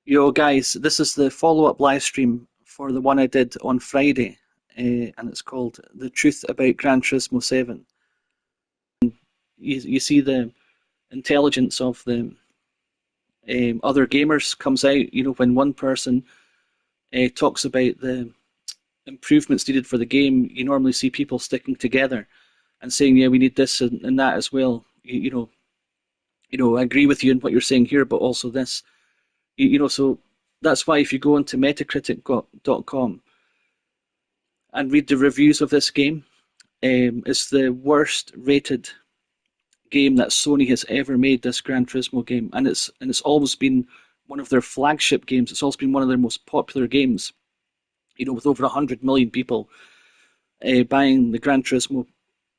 Yo, guys, this is the follow-up live stream for the one I did on Friday, and it's called "The Truth About Gran Turismo 7." You see the intelligence of the other gamers comes out. When one person talks about the improvements needed for the game, you normally see people sticking together and saying, "Yeah, we need this and that as well." I agree with you in what you're saying here, but also this. So that's why if you go into Metacritic.com and read the reviews of this game, it's the worst rated game that Sony has ever made. This Gran Turismo game, and it's always been one of their flagship games. It's always been one of their most popular games. With over 100 million people buying the Gran Turismo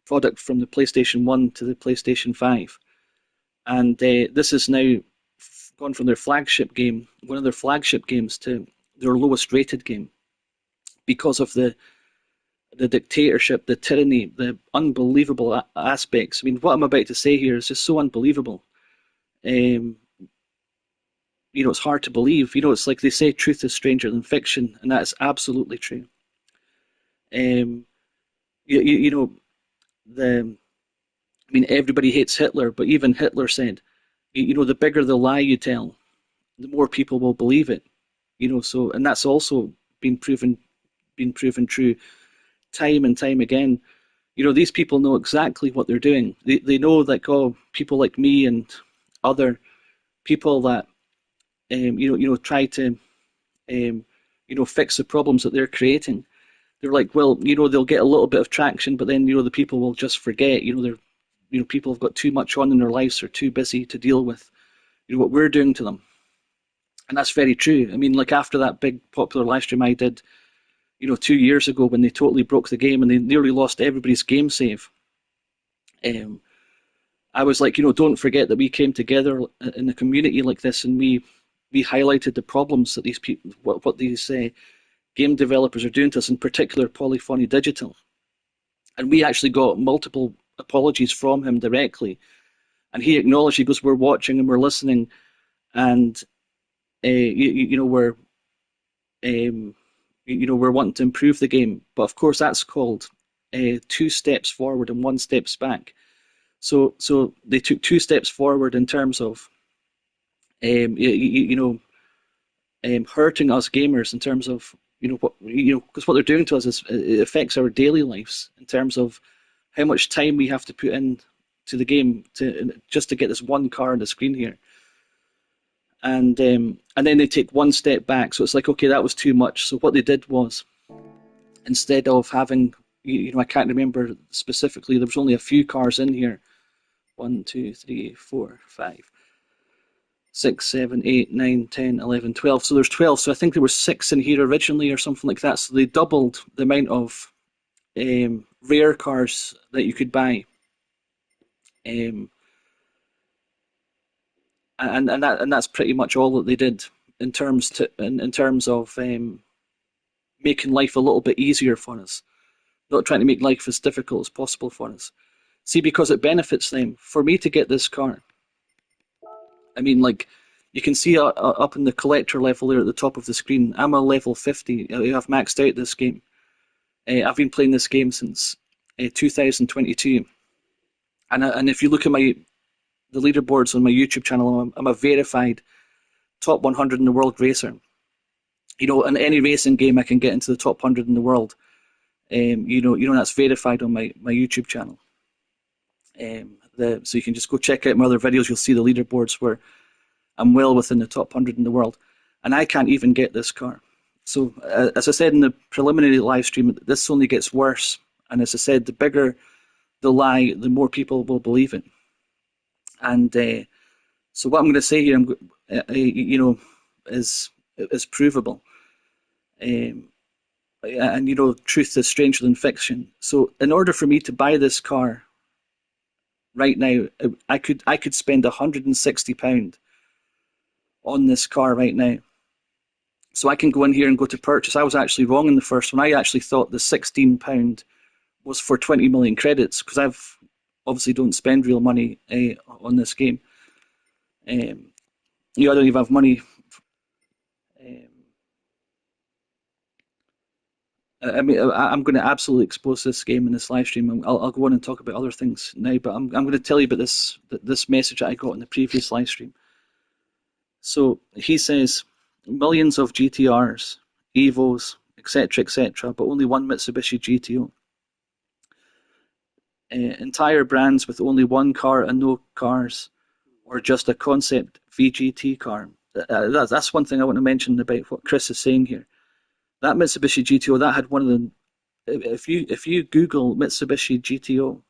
product from the PlayStation 1 to the PlayStation 5, and this is now gone from their flagship game, one of their flagship games, to their lowest rated game because of the dictatorship, the tyranny, the unbelievable aspects. I mean, what I'm about to say here is just so unbelievable. Um, it's hard to believe. It's like they say, truth is stranger than fiction, and that is absolutely true. Um, you know, everybody hates Hitler, but even Hitler said, the bigger the lie you tell, the more people will believe it. And that's also been proven true time and time again. These people know exactly what they're doing. They know that, people like me and other people that try to fix the problems that they're creating. They're like, well, they'll get a little bit of traction, but then the people will just forget. People have got too much on in their lives, are too busy to deal with what we're doing to them, and that's very true. I mean, like after that big popular live stream I did, 2 years ago, when they totally broke the game and they nearly lost everybody's game save. Um, I was like, don't forget that we came together in a community like this, and we highlighted the problems that these people, what these game developers are doing to us, in particular Polyphony Digital. And we actually got multiple apologies from him directly, and he acknowledged. He goes, "We're watching and we're listening, and we're um, we're wanting to improve the game, but of course that's called two steps forward and one steps back." So they took two steps forward in terms of hurting us gamers, in terms of because what they're doing to us is it affects our daily lives in terms of how much time we have to put in to the game to just to get this one car on the screen here. And then they take one step back. So it's like, okay, that was too much. So what they did was, instead of having, I can't remember specifically, there was only a few cars in here. 1, 2, 3, 4, 5, 6, 7, 8, 9, 10, 11, 12. So there's 12. So I think there were 6 in here originally or something like that. So they doubled the amount of rare cars that you could buy. Um, and that's pretty much all that they did in terms of making life a little bit easier for us, not trying to make life as difficult as possible for us. See, because it benefits them. For me to get this car, I mean, like, you can see up in the collector level there at the top of the screen, I'm a level 50. I've maxed out this game. I've been playing this game since 2022. And if you look at the leaderboards on my YouTube channel, I'm a verified top 100 in the world racer. In any racing game, I can get into the top 100 in the world. That's verified on my YouTube channel. So you can just go check out my other videos. You'll see the leaderboards where I'm well within the top 100 in the world, and I can't even get this car. So as I said in the preliminary live stream, this only gets worse. And as I said, the bigger the lie, the more people will believe it. And so what I'm going to say here, is provable. And truth is stranger than fiction. So in order for me to buy this car right now, I could spend £160 on this car right now. So I can go in here and go to purchase. I was actually wrong in the first one. I actually thought the £16 was for 20 million credits, because I've obviously don't spend real money on this game. I don't even have money. I mean, I'm going to absolutely expose this game in this live stream. I'll go on and talk about other things now, but I'm going to tell you about this message that I got in the previous live stream. So he says millions of GTRs, Evos, etc., but only one Mitsubishi GTO. Entire brands with only one car and no cars, or just a concept VGT car. That's one thing I want to mention about what Chris is saying here. That Mitsubishi GTO that had one of the if you Google Mitsubishi GTO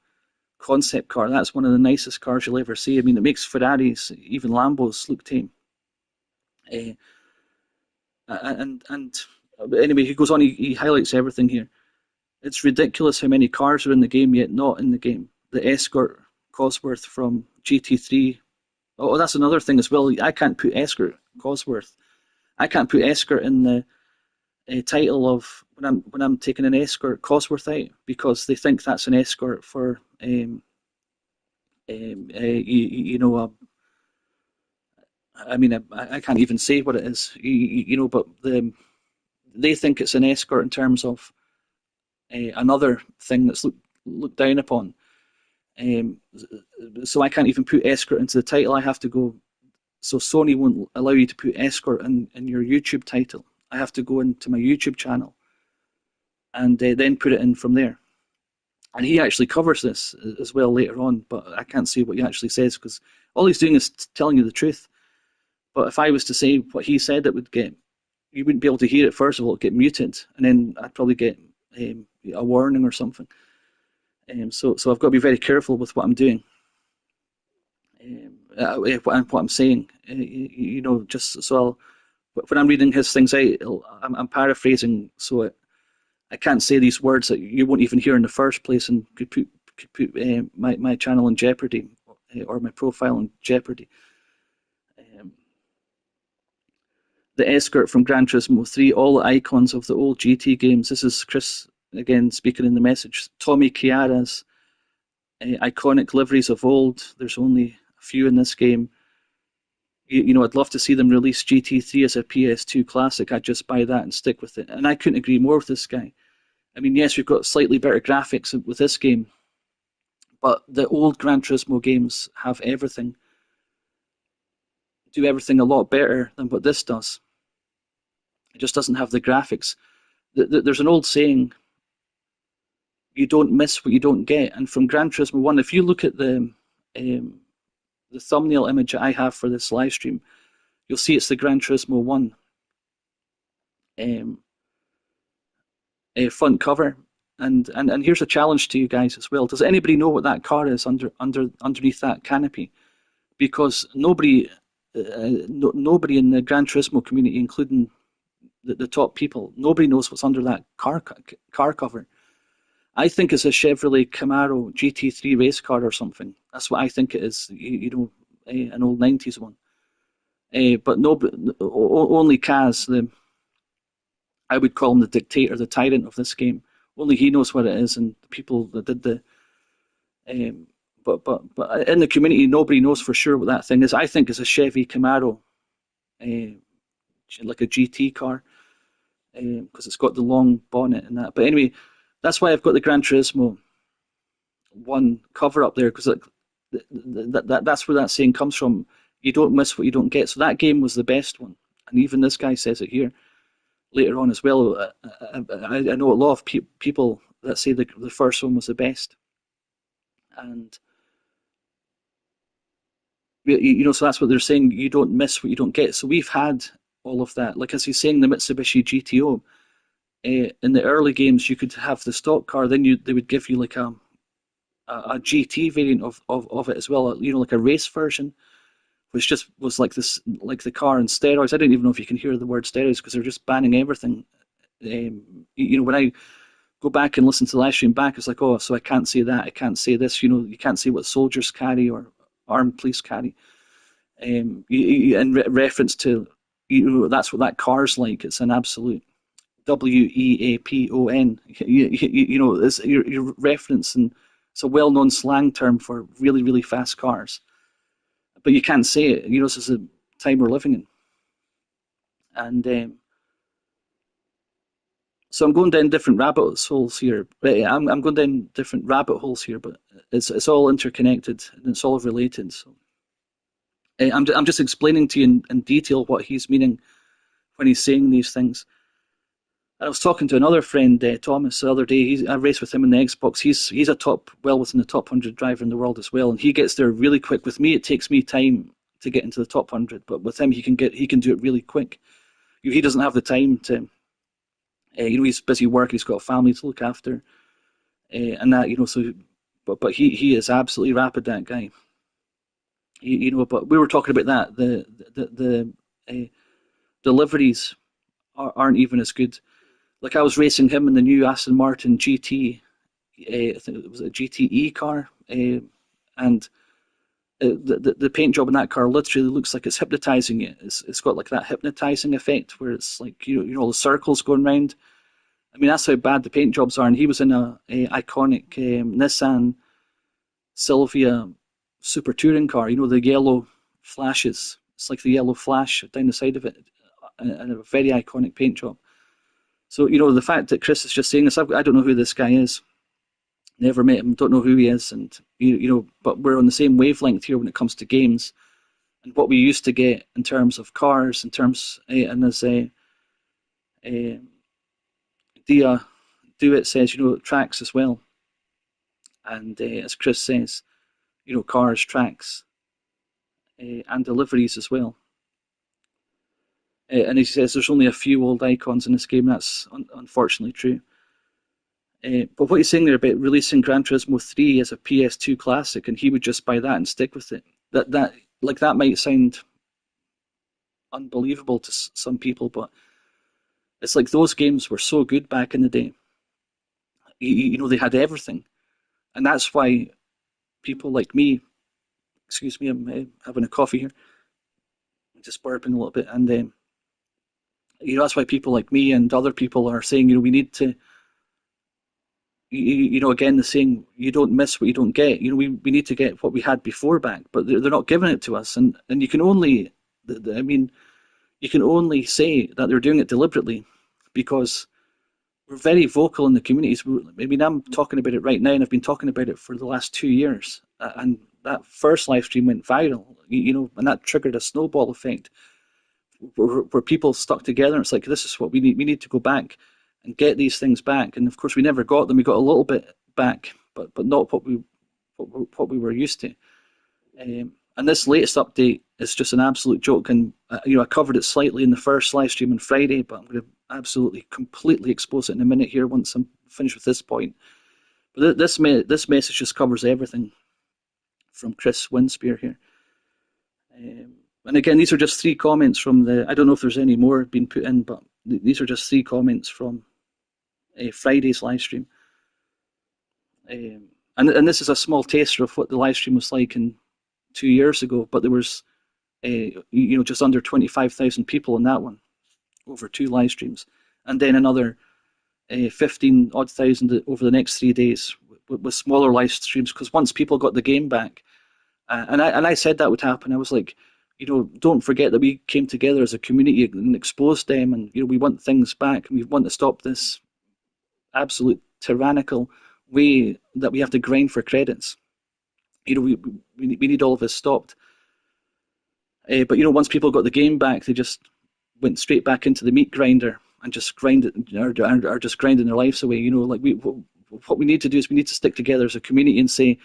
concept car, that's one of the nicest cars you'll ever see. I mean, it makes Ferraris, even Lambos, look tame. Uh, and anyway, he goes on. He highlights everything here. It's ridiculous how many cars are in the game yet not in the game. The Escort Cosworth from GT3. Oh, that's another thing as well. I can't put Escort Cosworth. I can't put Escort in the title of when I'm taking an Escort Cosworth out because they think that's an Escort for you know I mean I can't even say what it is but they think it's an Escort in terms of another thing that's looked down upon. Um, so I can't even put Escort into the title. I have to go. So Sony won't allow you to put Escort in your YouTube title. I have to go into my YouTube channel and then put it in from there. And he actually covers this as well later on, but I can't see what he actually says because all he's doing is telling you the truth. But if I was to say what he said, it would get you wouldn't be able to hear it. First of all, it'd get muted, and then I'd probably get a warning or something. So I've got to be very careful with what I'm doing and what I'm saying. Just so when I'm reading his things out, I'm paraphrasing, so I can't say these words that you won't even hear in the first place, and could put my channel in jeopardy or my profile in jeopardy. Um, the Escort from Gran Turismo 3, all the icons of the old GT games. This is Chris again speaking in the message. Tommy Chiara's iconic liveries of old. There's only a few in this game. I'd love to see them release GT3 as a PS2 classic. I'd just buy that and stick with it. And I couldn't agree more with this guy. I mean, yes, we've got slightly better graphics with this game, but the old Gran Turismo games have everything, do everything a lot better than what this does. It just doesn't have the graphics. There's an old saying, you don't miss what you don't get. And from Gran Turismo 1, if you look at the thumbnail image that I have for this live stream, you'll see it's the Gran Turismo 1 um, front cover. And here's a challenge to you guys as well. Does anybody know what that car is underneath that canopy? Because nobody in the Gran Turismo community, including the top people, nobody knows what's under that car cover. I think it's a Chevrolet Camaro GT3 race car or something. That's what I think it is. An old '90s one. But no, only Kaz, I would call him the dictator, the tyrant of this game. Only he knows what it is, and the people that did the. But in the community, nobody knows for sure what that thing is. I think it's a Chevy Camaro, like a GT car, because it's got the long bonnet and that. But anyway, that's why I've got the Gran Turismo one cover up there, because that's where that saying comes from. You don't miss what you don't get. So that game was the best one, and even this guy says it here later on as well. I know a lot of people that say the first one was the best, and so that's what they're saying. You don't miss what you don't get. So we've had all of that. Like as he's saying, the Mitsubishi GTO. In the early games, you could have the stock car. Then they would give you like a GT variant of it as well. Like a race version, which just was like this, like the car in steroids. I don't even know if you can hear the word steroids because they're just banning everything. When I go back and listen to the live stream back, it's like, oh, so I can't say that, I can't say this. You can't say what soldiers carry or armed police carry. In reference to, that's what that car's like. It's an absolute WEAPON. You're referencing. It's a well-known slang term for really, really fast cars, but you can't say it. This is the time we're living in, and So I'm going down different rabbit holes here. I'm going down different rabbit holes here, but it's all interconnected and it's all related. So I'm just explaining to you in detail what he's meaning when he's saying these things. I was talking to another friend, Thomas, the other day. I raced with him in the Xbox. He's a top, well within the top 100 driver in the world as well, and he gets there really quick. With me, it takes me time to get into the top 100, but with him, he can do it really quick. He doesn't have the time to, he's busy work. He's got a family to look after, and that so. But he is absolutely rapid. That guy, But we were talking about that the deliveries aren't even as good. Like I was racing him in the new Aston Martin GT, I think it was a GTE car, and the paint job in that car literally looks like it's hypnotizing you. It's got like that hypnotizing effect where it's like all the circles going round. I mean that's how bad the paint jobs are. And he was in a iconic Nissan Silvia Super Touring car. The yellow flashes. It's like the yellow flash down the side of it, and a very iconic paint job. So the fact that Chris is just saying this, I don't know who this guy is. Never met him, don't know who he is, and but we're on the same wavelength here when it comes to games and what we used to get in terms of cars, in terms and as Dia Do It says, tracks as well, and as Chris says, cars, tracks, and deliveries as well. And he says there's only a few old icons in this game. That's unfortunately true. But what he's saying there about releasing Gran Turismo 3 as a PS2 classic, and he would just buy that and stick with it. That might sound unbelievable to some people, but it's like those games were so good back in the day. They had everything, and that's why people like me. Excuse me, I'm having a coffee here, just burping a little bit, and that's why people like me and other people are saying, we need to. Again, the saying, you don't miss what you don't get. We need to get what we had before back, but they're not giving it to us. And you can only, you can only say that they're doing it deliberately because we're very vocal in the communities. I'm talking about it right now, and I've been talking about it for the last 2 years. And that first live stream went viral, and that triggered a snowball effect where people stuck together. And it's like, this is what we need. We need to go back and get these things back. And of course, we never got them. We got a little bit back, but not what we were used to. And this latest update is just an absolute joke. And I covered it slightly in the first live stream on Friday, but I'm going to absolutely completely expose it in a minute here once I'm finished with this point. But this message just covers everything from Chris Winspear here. And again, these are just 3 comments from I don't know if there's any more being put in, but these are just 3 comments from Friday's live stream. And this is a small taster of what the live stream was like 2 years ago, but there was just under 25,000 people in that one over 2 live streams, and then another 15 odd thousand over the next 3 days with smaller live streams, because once people got the game back, and I said that would happen. I was like, don't forget that we came together as a community and exposed them, and we want things back, and we want to stop this absolute tyrannical way that we have to grind for credits. We need all of this stopped. But once people got the game back, they just went straight back into the meat grinder and just grind it, or just grinding their lives away. What we need to do is we need to stick together as a community and say,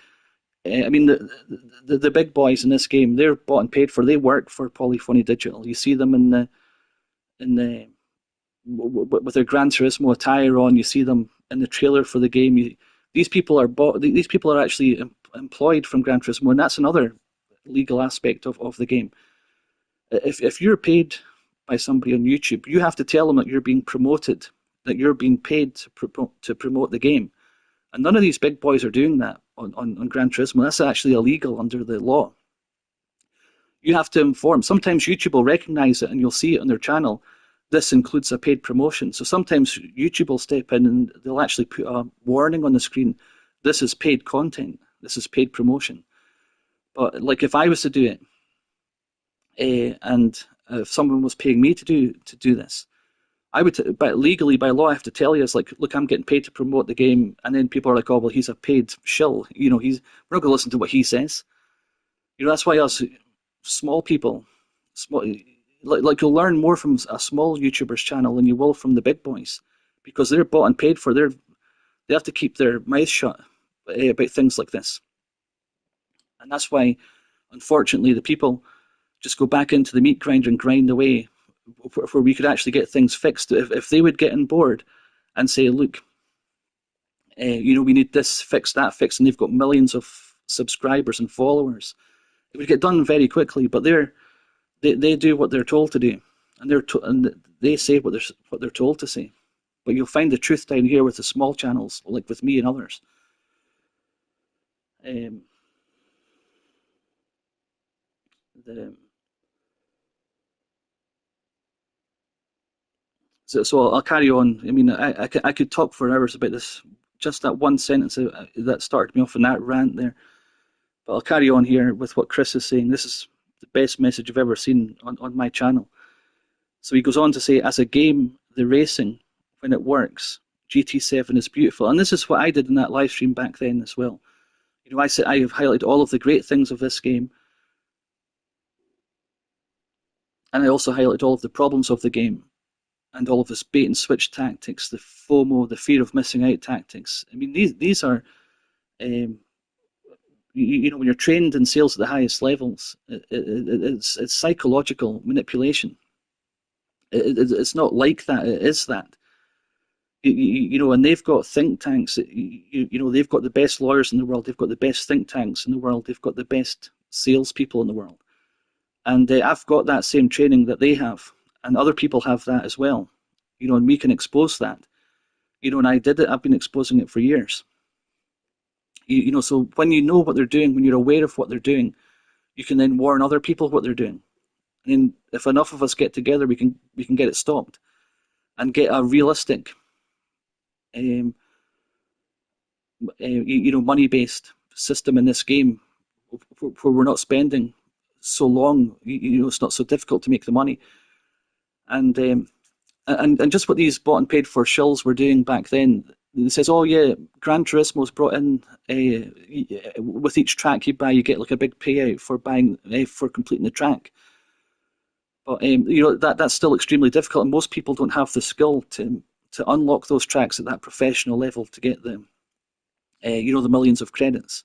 the big boys in this game, they're bought and paid for. They work for Polyphony Digital. You see them in the with their Gran Turismo attire on. You see them in the trailer for the game. These people are bought. These people are actually employed from Gran Turismo, and that's another legal aspect of the game. If you're paid by somebody on YouTube, you have to tell them that you're being promoted, that you're being paid to promote the game. And none of these big boys are doing that on Gran Turismo. That's actually illegal under the law. You have to inform. Sometimes YouTube will recognize it and you'll see it on their channel. This includes a paid promotion. So sometimes YouTube will step in and they'll actually put a warning on the screen. This is paid content. This is paid promotion. But like if I was to do it, and if someone was paying me to do this, but legally by law, I have to tell you, it's like, look, I'm getting paid to promote the game, and then people are like, oh, well, he's a paid shill. We're not going to listen to what he says. That's why us small people, small, like you'll learn more from a small YouTuber's channel than you will from the big boys, because they're bought and paid for. They have to keep their mouth shut about things like this, and that's why, unfortunately, the people just go back into the meat grinder and grind away, where we could actually get things fixed. If they would get on board and say, look, we need this fixed, that fixed, and they've got millions of subscribers and followers, it would get done very quickly. But they do what they're told to do, and and they say what they're told to say. But you'll find the truth down here with the small channels, like with me and others. Um, the, so I'll carry on. I mean, I could talk for hours about this. Just that one sentence that started me off in that rant there. But I'll carry on here with what Chris is saying. This is the best message I've ever seen on my channel. So he goes on to say, as a game, the racing, when it works, GT7 is beautiful. And this is what I did in that live stream back then as well. I have highlighted all of the great things of this game, and I also highlighted all of the problems of the game, and all of this bait and switch tactics, the FOMO, the fear of missing out tactics. I mean, these are, when you're trained in sales at the highest levels, it's psychological manipulation. It's not like that. It is that. And they've got think tanks. They've got the best lawyers in the world. They've got the best think tanks in the world. They've got the best salespeople in the world. And I've got that same training that they have, and other people have that as well. And we can expose that. And I did it. I've been exposing it for years. So when you know what they're doing, when you're aware of what they're doing, you can then warn other people what they're doing. And if enough of us get together, we can get it stopped and get a realistic, money-based system in this game where we're not spending so long. It's not so difficult to make the money. And just what these bought and paid for shills were doing back then. It says, oh yeah, Gran Turismo's brought in with each track you buy, you get like a big payout for buying for completing the track. But that's still extremely difficult, and most people don't have the skill to unlock those tracks at that professional level to get the millions of credits.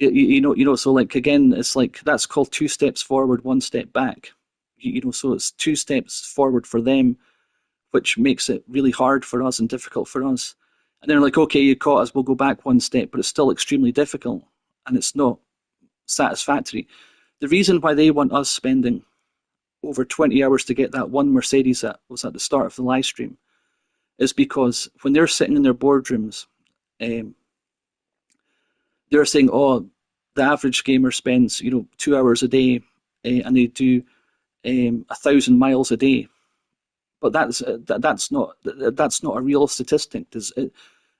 So like again, it's like that's called 2 steps forward, 1 step back. So it's 2 steps forward for them, which makes it really hard for us and difficult for us. And they're like, okay, you caught us, we'll go back 1 step, but it's still extremely difficult and it's not satisfactory. The reason why they want us spending over 20 hours to get that one Mercedes that was at the start of the live stream is because when they're sitting in their boardrooms, they're saying, oh, the average gamer spends 2 hours a day, and they do 1,000 miles a day. But that's not a real statistic.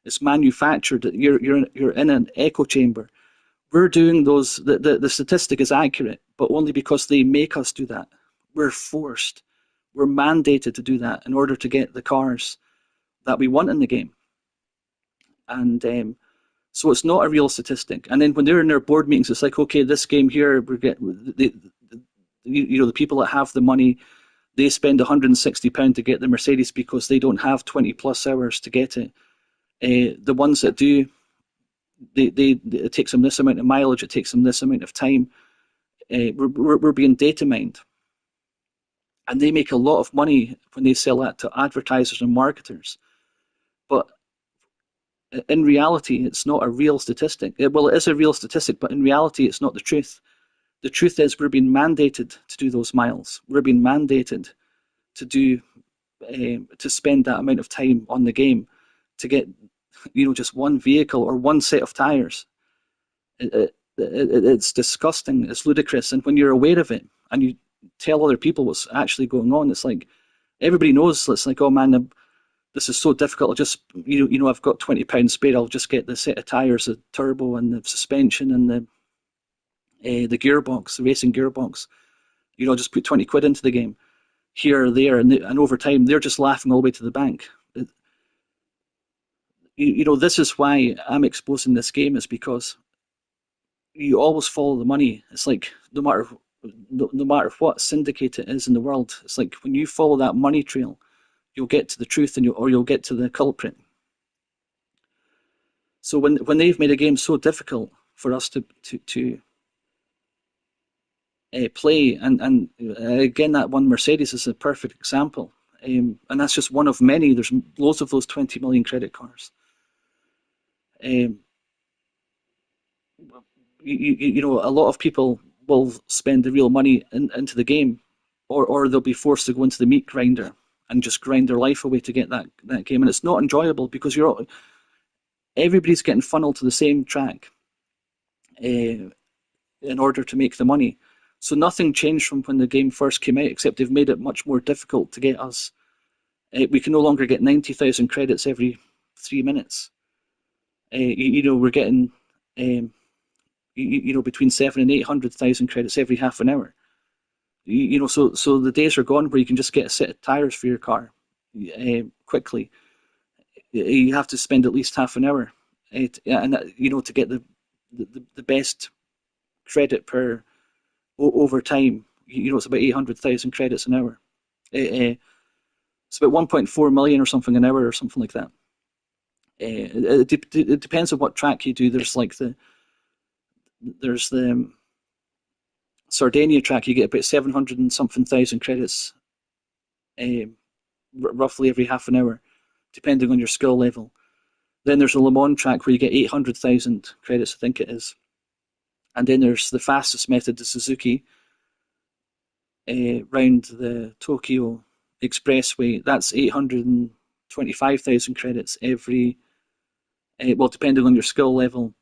It's manufactured. You're in an echo chamber. We're doing those. The statistic is accurate, but only because they make us do that. We're forced. We're mandated to do that in order to get the cars that we want in the game. And so it's not a real statistic. And then when they're in their board meetings, it's like, okay, this game here, the people that have the money, they spend £160 to get the Mercedes because they don't have 20 plus hours to get it. The ones that do, it takes them this amount of mileage, it takes them this amount of time. We're being data mined. And they make a lot of money when they sell that to advertisers and marketers. But in reality, it's not a real statistic. Well, it is a real statistic, but in reality, it's not the truth. The truth is we're being mandated to do those miles. We're being mandated to spend that amount of time on the game to get just one vehicle or one set of tires. It's disgusting. It's ludicrous. And when you're aware of it and you tell other people what's actually going on, it's like everybody knows. It's like, oh man, this is so difficult. I'll just I've got £20 spare. I'll just get the set of tires, the turbo and the suspension and the gearbox, the racing gearbox. I'll just put 20 quid into the game. here or there, and over time they're just laughing all the way to the bank. This is why I'm exposing this game, is because you always follow the money. It's like no matter what syndicate it is in the world, it's like when you follow that money trail, you'll get to the truth, or you'll get to the culprit. So when they've made a game so difficult for us to play, and again, that one Mercedes is a perfect example, and that's just one of many. There's loads of those 20 million credit cards. Um, a lot of people will spend the real money into the game, or they'll be forced to go into the meat grinder and just grind their life away to get that game, and it's not enjoyable because everybody's getting funneled to the same track in order to make the money. So nothing changed from when the game first came out, except they've made it much more difficult to get us. We can no longer get 90,000 credits every 3 minutes. We're getting between 700,000 and 800,000 credits every half an hour. So the days are gone where you can just get a set of tires for your car quickly. You have to spend at least half an hour, to get the best credit per over time. It's about 800,000 credits an hour. It's about 1.4 million or something an hour or something like that. It depends on what track you do. There's the Sardinia track. You get about 700 and something thousand credits, roughly every half an hour, depending on your skill level. Then there's a Le Mans track where you get 800,000 credits, I think it is. And then there's the fastest method, the Suzuki, round the Tokyo Expressway. That's 825,000 credits every, depending on your skill level,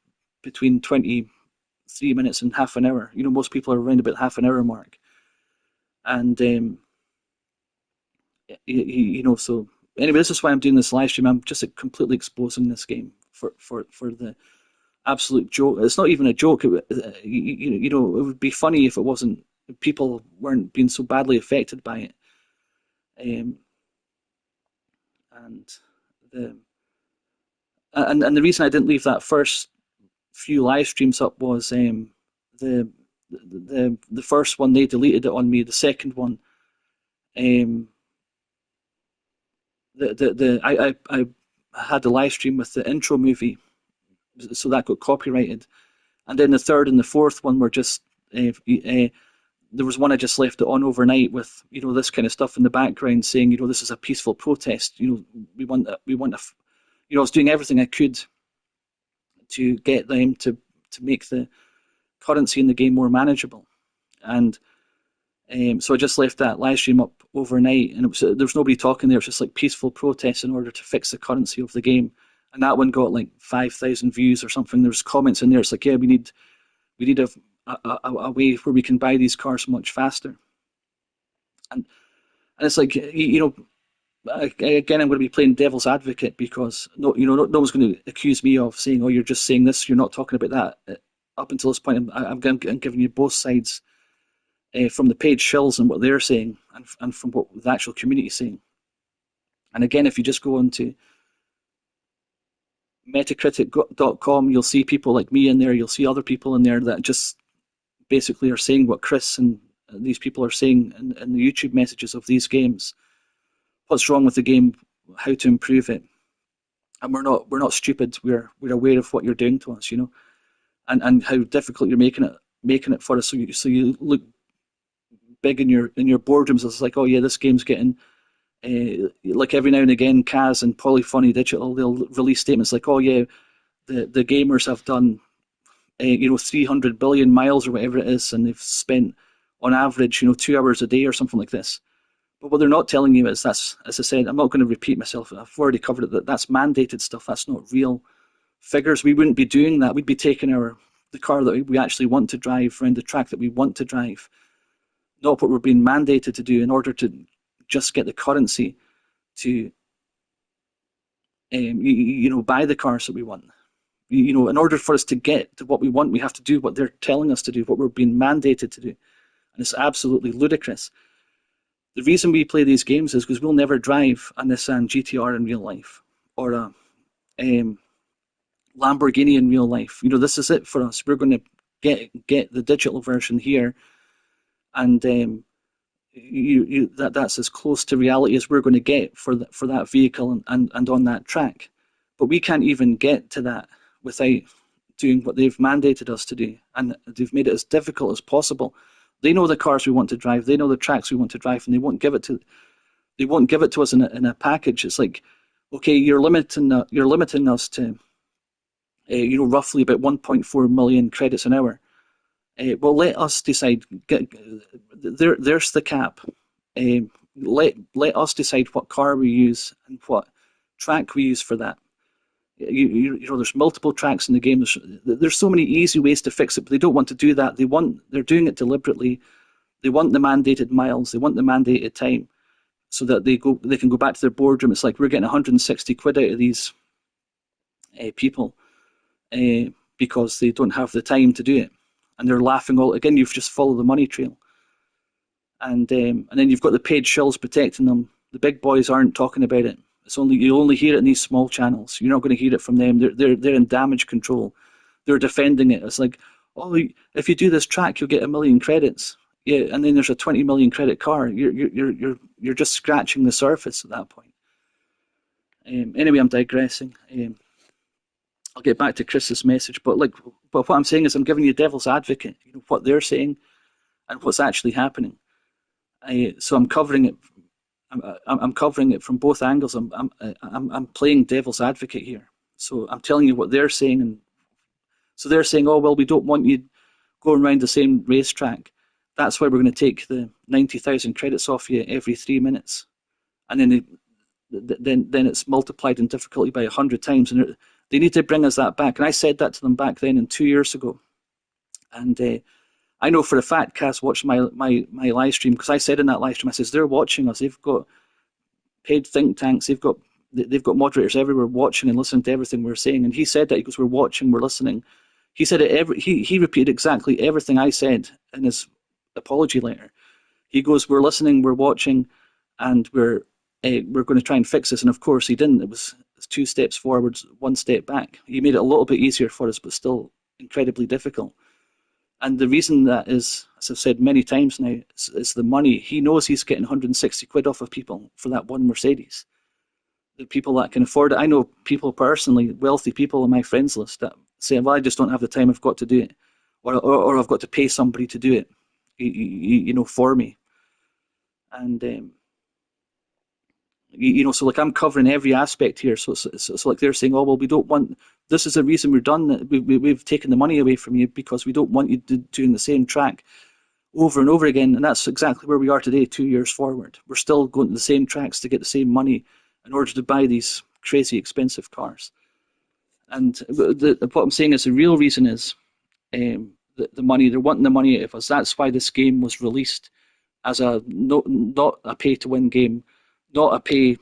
between 23 minutes and half an hour. Most people are around about half an hour mark. And, so anyway, this is why I'm doing this live stream. I'm just completely exposing this game for the absolute joke. It's not even a joke. It would be funny if it wasn't. People weren't being so badly affected by it. And the reason I didn't leave that first few live streams up was the first one they deleted it on me. The second one, I had the live stream with the intro movie, so that got copyrighted. And then the third and the fourth one were just there was one I just left it on overnight with this kind of stuff in the background saying this is a peaceful protest. We want I was doing everything I could to get them to make the currency in the game more manageable, and so I just left that live stream up overnight, and there was nobody talking there. It was just like peaceful protests in order to fix the currency of the game, and that one got like 5,000 views or something. There's comments in there. It's like, yeah, we need a way where we can buy these cars much faster, and it's like again, I'm going to be playing devil's advocate because no one's going to accuse me of saying, oh, you're just saying this, you're not talking about that. Up until this point, I'm giving you both sides. From the paid shills and what they're saying, and from what the actual community is saying. And again, if you just go onto Metacritic.com, you'll see people like me in there, you'll see other people in there that just basically are saying what Chris and these people are saying in the YouTube messages of these games. What's wrong with the game, how to improve it. And we're not stupid, we're aware of what you're doing to us, and how difficult you're making it for us, so you look big in your boardrooms. It's like, oh yeah, this game's getting like every now and again, Kaz and Polyphony Digital, they'll release statements like, oh yeah, the gamers have done 300 billion miles or whatever it is, and they've spent on average 2 hours a day or something like this. But what they're not telling you is that's, as I said, I'm not going to repeat myself, I've already covered it, that's mandated stuff. That's not real figures. We wouldn't be doing that. We'd be taking the car that we actually want to drive around the track that we want to drive, not what we're being mandated to do in order to just get the currency to buy the cars that we want. In order for us to get to what we want, we have to do what they're telling us to do, what we're being mandated to do. And it's absolutely ludicrous. The reason we play these games is because we'll never drive a Nissan GTR in real life or a um, Lamborghini in real life. This is it for us. We're going to get the digital version here, and that's as close to reality as we're going to get for that vehicle and on that track. But we can't even get to that without doing what they've mandated us to do, and they've made it as difficult as possible. They know the cars we want to drive, they know the tracks we want to drive, and they won't give it to us in a package. It's like, okay, you're limiting us to roughly about 1.4 million credits an hour. Well, let us decide. There's the cap. Let us decide what car we use and what track we use for that. There's multiple tracks in the game. There's so many easy ways to fix it, but they don't want to do that. They're doing it deliberately. They want the mandated miles. They want the mandated time, so that they can go back to their boardroom. It's like we're getting 160 quid out of these people because they don't have the time to do it, and they're laughing all again. You've just followed the money trail, and then you've got the paid shills protecting them. The big boys aren't talking about it. You'll only hear it in these small channels. You're not going to hear it from them. They're in damage control. They're defending it. It's like, oh, if you do this track, you'll get 1 million credits. Yeah, and then there's a 20 million credit car. You're just scratching the surface at that point. Anyway, I'm digressing. I'll get back to Chris's message, but what I'm saying is I'm giving you devil's advocate. What they're saying and what's actually happening. So I'm covering it. I'm covering it from both angles. I'm playing devil's advocate here. So I'm telling you what they're saying, and so they're saying, oh well, we don't want you going around the same racetrack. That's why we're going to take the 90,000 credits off you every 3 minutes, and then it's multiplied in difficulty by 100 times, and they need to bring us that back. And I said that to them back then, and 2 years ago, and I know for a fact Cass watched my live stream, because I said in that live stream, I says they're watching us. They've got paid think tanks. They've got moderators everywhere watching and listening to everything we're saying. And he said that. He goes, we're watching, we're listening. He said it he repeated exactly everything I said in his apology letter. He goes, we're listening, we're watching, and we're going to try and fix this. And of course he didn't. It was 2 steps forwards, 1 step back. He made it a little bit easier for us, but still incredibly difficult. And the reason that is, as I've said many times now, is the money. He knows he's getting 160 quid off of people for that one Mercedes. The people that can afford it. I know people personally, wealthy people on my friends list, that say, well, I just don't have the time, I've got to do it. Or I've got to pay somebody to do it, for me. And, so like I'm covering every aspect here. So like they're saying, oh, well, we don't want, this is the reason we're done. We've taken the money away from you because we don't want you doing the same track over and over again. And that's exactly where we are today, 2 years forward. We're still going to the same tracks to get the same money in order to buy these crazy expensive cars. And what I'm saying is the real reason is the money. They're wanting the money out of us. That's why this game was released as not a pay to win game, not a pay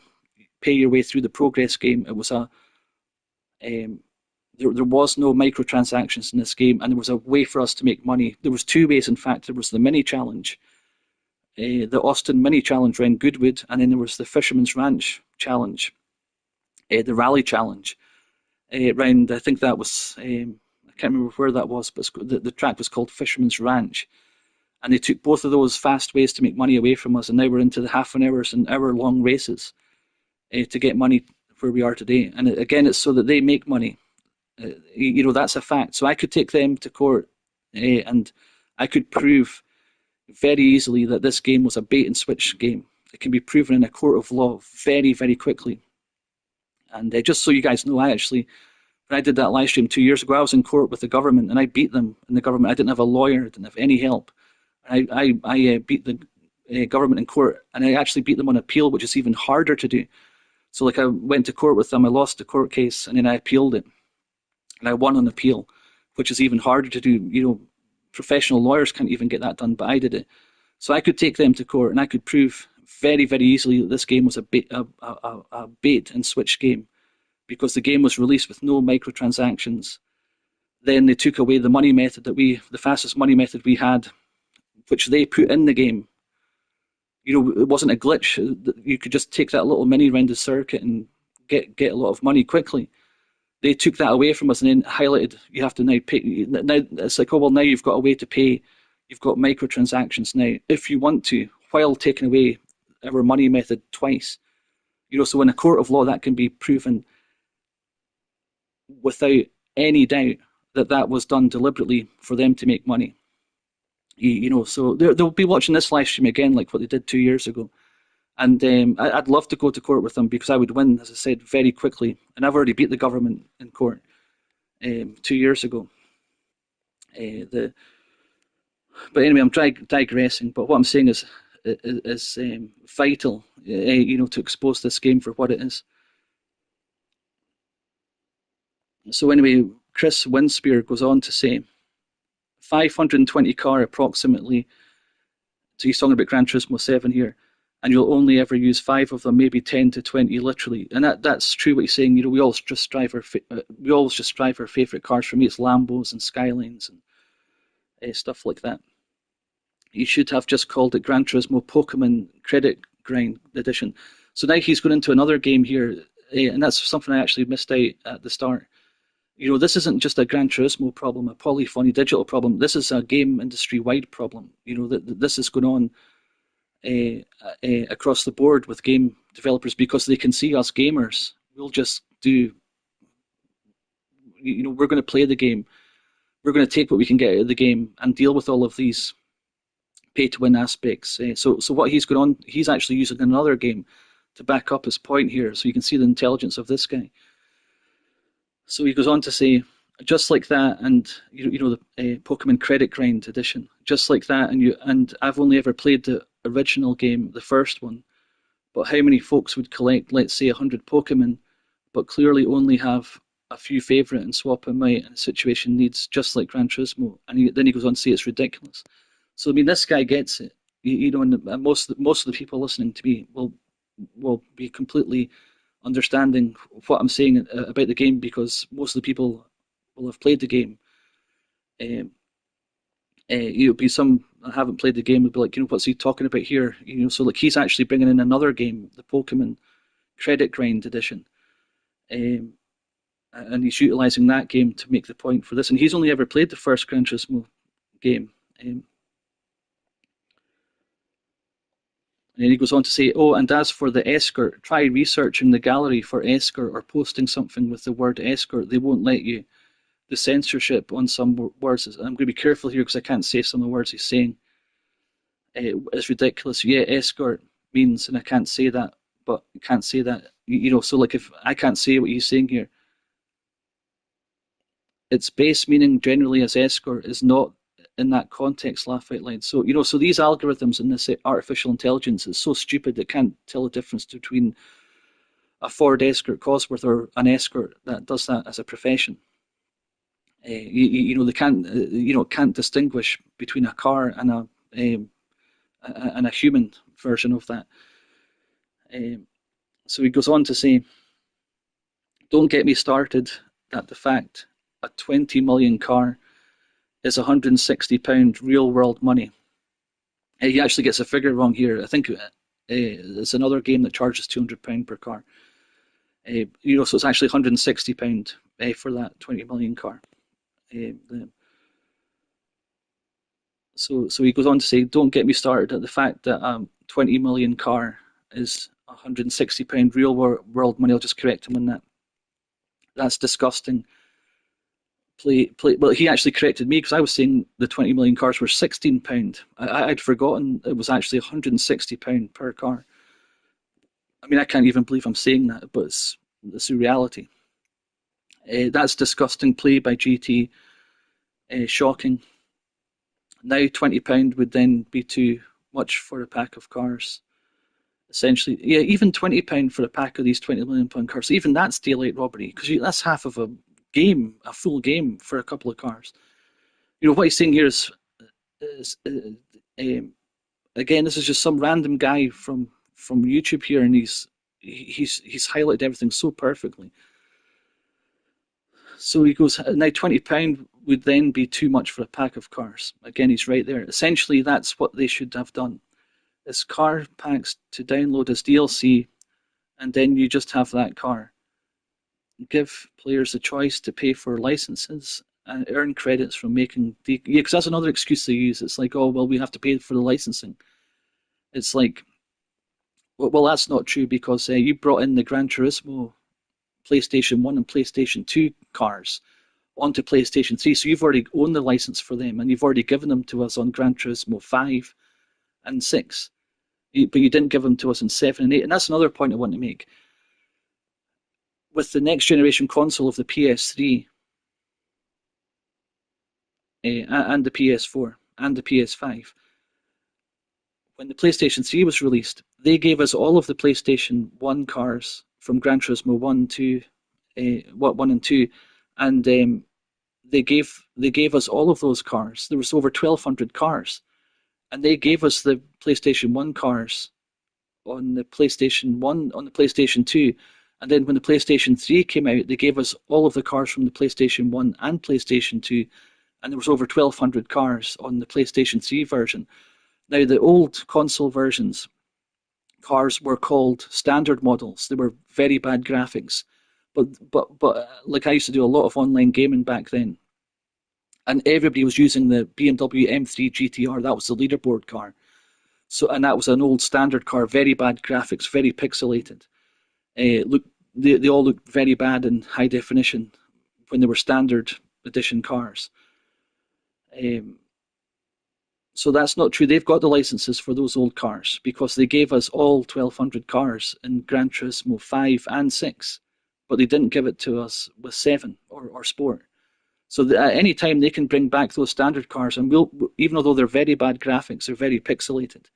your way through the progress game. It was there was no microtransactions in this game, and there was a way for us to make money. There was 2 ways, in fact. There was the mini challenge, the Austin mini challenge around Goodwood, and then there was the Fisherman's Ranch challenge, the rally challenge around. I think that was I can't remember where that was, but the track was called Fisherman's Ranch. And they took both of those fast ways to make money away from us, and now we're into the half an hours and hour-long races to get money where we are today. And again, it's so that they make money. That's a fact. So I could take them to court, and I could prove very easily that this game was a bait-and-switch game. It can be proven in a court of law very, very quickly. And just so you guys know, when I did that live stream 2 years ago, I was in court with the government, and I beat them in the government. I didn't have a lawyer, I didn't have any help. I beat the government in court, and I actually beat them on appeal, which is even harder to do. So like I went to court with them, I lost the court case, and then I appealed it, and I won on appeal, which is even harder to do. Professional lawyers can't even get that done, but I did it. So I could take them to court, and I could prove very, very easily that this game was a bait and switch game, because the game was released with no microtransactions. Then they took away the money method the fastest money method we had, which they put in the game. It wasn't a glitch. You could just take that little mini round the circuit and get a lot of money quickly. They took that away from us and then highlighted you have to now pay. Now it's like, oh well, now you've got a way to pay. You've got microtransactions now if you want to, while taking away our money method twice. So in a court of law, that can be proven without any doubt that that was done deliberately for them to make money. So they'll be watching this live stream again, like what they did 2 years ago. And I'd love to go to court with them because I would win, as I said, very quickly. And I've already beat the government in court 2 years ago. The But anyway, I'm digressing. But what I'm saying is vital, to expose this game for what it is. So anyway, Chris Winspear goes on to say, 520 car approximately. So he's talking about Gran Turismo 7 here, and you'll only ever use 5 of them, maybe 10 to 20, literally. And that's true what he's saying. We always just strive for favorite cars. For me, it's Lambos and Skylines and stuff like that. You should have just called it Gran Turismo Pokemon Credit Grind Edition. So now he's going into another game here, and that's something I actually missed out at the start. This isn't just a Gran Turismo problem, a Polyphony Digital problem. This is a game industry-wide problem. This is going on across the board with game developers because they can see us gamers. We'll just do, we're going to play the game. We're going to take what we can get out of the game and deal with all of these pay-to-win aspects. So what he's going on, he's actually using another game to back up his point here, so you can see the intelligence of this guy. So he goes on to say, just like that, and the Pokemon Credit Grind Edition, just like that, and I've only ever played the original game, the first one, but how many folks would collect, let's say, 100 Pokemon, but clearly only have a few favourite and swap them out, and the situation needs just like Gran Turismo. And then he goes on to say it's ridiculous. So I mean, this guy gets it, and most of the people listening to me will be completely understanding what I'm saying about the game because most of the people will have played the game. Be some that haven't played the game would be like, what's he talking about here? So like he's actually bringing in another game, the Pokemon Credit Grind Edition, and he's utilizing that game to make the point for this. And he's only ever played the first Gran Turismo game. And then he goes on to say, oh, and as for the escort, try researching the gallery for escort or posting something with the word escort. They won't let you. The censorship on some words, I'm going to be careful here because I can't say some of the words he's saying. It's ridiculous. Yeah, escort means, and I can't say that, but I can't say that. So like if I can't say what he's saying here, its base meaning generally as escort is not in that context, laugh out loud. So, so these algorithms and this artificial intelligence is so stupid it can't tell the difference between a Ford Escort Cosworth or an escort that does that as a profession. They can't distinguish between a car and a human version of that. So he goes on to say, don't get me started at the fact a 20 million car is £160 real world money. He actually gets a figure wrong here. I think it's another game that charges £200 per car. So it's actually £160 for that 20 million car. So he goes on to say, don't get me started at the fact that 20 million car is £160 real world money. I'll just correct him on that. That's disgusting. Well, he actually corrected me because I was saying the 20 million cars were £16. I'd forgotten it was actually £160 per car. I mean, I can't even believe I'm saying that, but it's a reality. That's disgusting play by GT. Shocking. Now £20 would then be too much for a pack of cars. Essentially, yeah, even £20 for a pack of these 20 million pound cars, even that's daylight robbery because that's half of a full game for a couple of cars. What he's saying here is again, this is just some random guy from YouTube here, and he's highlighted everything so perfectly. So he goes, now £20 would then be too much for a pack of cars. Again, he's right there. Essentially, that's what they should have done. It's car packs to download as DLC, and then you just have that car. Give players the choice to pay for licenses and earn credits from making the, yeah, because that's another excuse they use. It's like, oh well, we have to pay for the licensing. It's like, well, that's not true because you brought in the Gran Turismo PlayStation 1 and PlayStation 2 cars onto PlayStation 3, so you've already owned the license for them and you've already given them to us on Gran Turismo 5 and 6. But you didn't give them to us in 7 and 8. And that's another point I want to make. With the next generation console of the PS3 and the PS4 and the PS5, when the PlayStation 3 was released, they gave us all of the PlayStation 1 cars from Gran Turismo 1, 2, 1 and 2, and they gave us all of those cars. There was over 1,200 cars, and they gave us the PlayStation 1 cars on the PlayStation 1, on the PlayStation 2, and then when the PlayStation 3 came out, they gave us all of the cars from the PlayStation 1 and PlayStation 2, and there was over 1,200 cars on the PlayStation 3 version. Now, the old console versions, cars were called standard models. They were very bad graphics. But like I used to do a lot of online gaming back then, and everybody was using the BMW M3 GTR. That was the leaderboard car. So, and that was an old standard car, very bad graphics, very pixelated. Look, they all looked very bad in high definition when they were standard edition cars. Um, so that's not true. They've got the licenses for those old cars because they gave us all 1,200 cars in Gran Turismo 5 and 6, but they didn't give it to us with 7 or Sport. So at any time they can bring back those standard cars, and we'll, even though they're very bad graphics, they're very pixelated,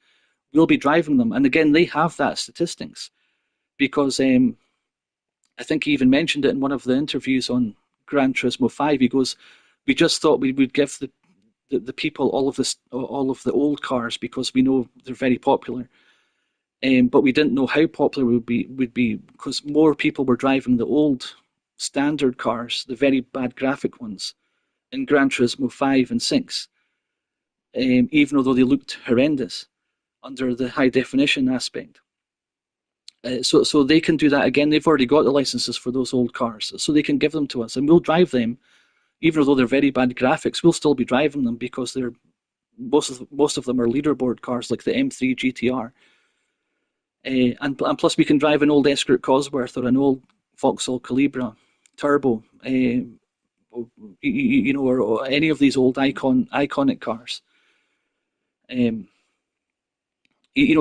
we'll be driving them. And again, they have that statistics because I think he even mentioned it in one of the interviews on Gran Turismo 5. He goes, "We just thought we would give the people all of the old cars because we know they're very popular, but we didn't know how popular would be because more people were driving the old standard cars, the very bad graphic ones, in Gran Turismo 5 and 6, even though they looked horrendous under the high definition aspect." So they can do that again. They've already got the licenses for those old cars, so they can give them to us, and we'll drive them, even though they're very bad graphics. We'll still be driving them because they're most of them are leaderboard cars like the M3 GTR, and plus we can drive an old Escort Cosworth or an old Vauxhall Calibra Turbo, or any of these old iconic cars. Um,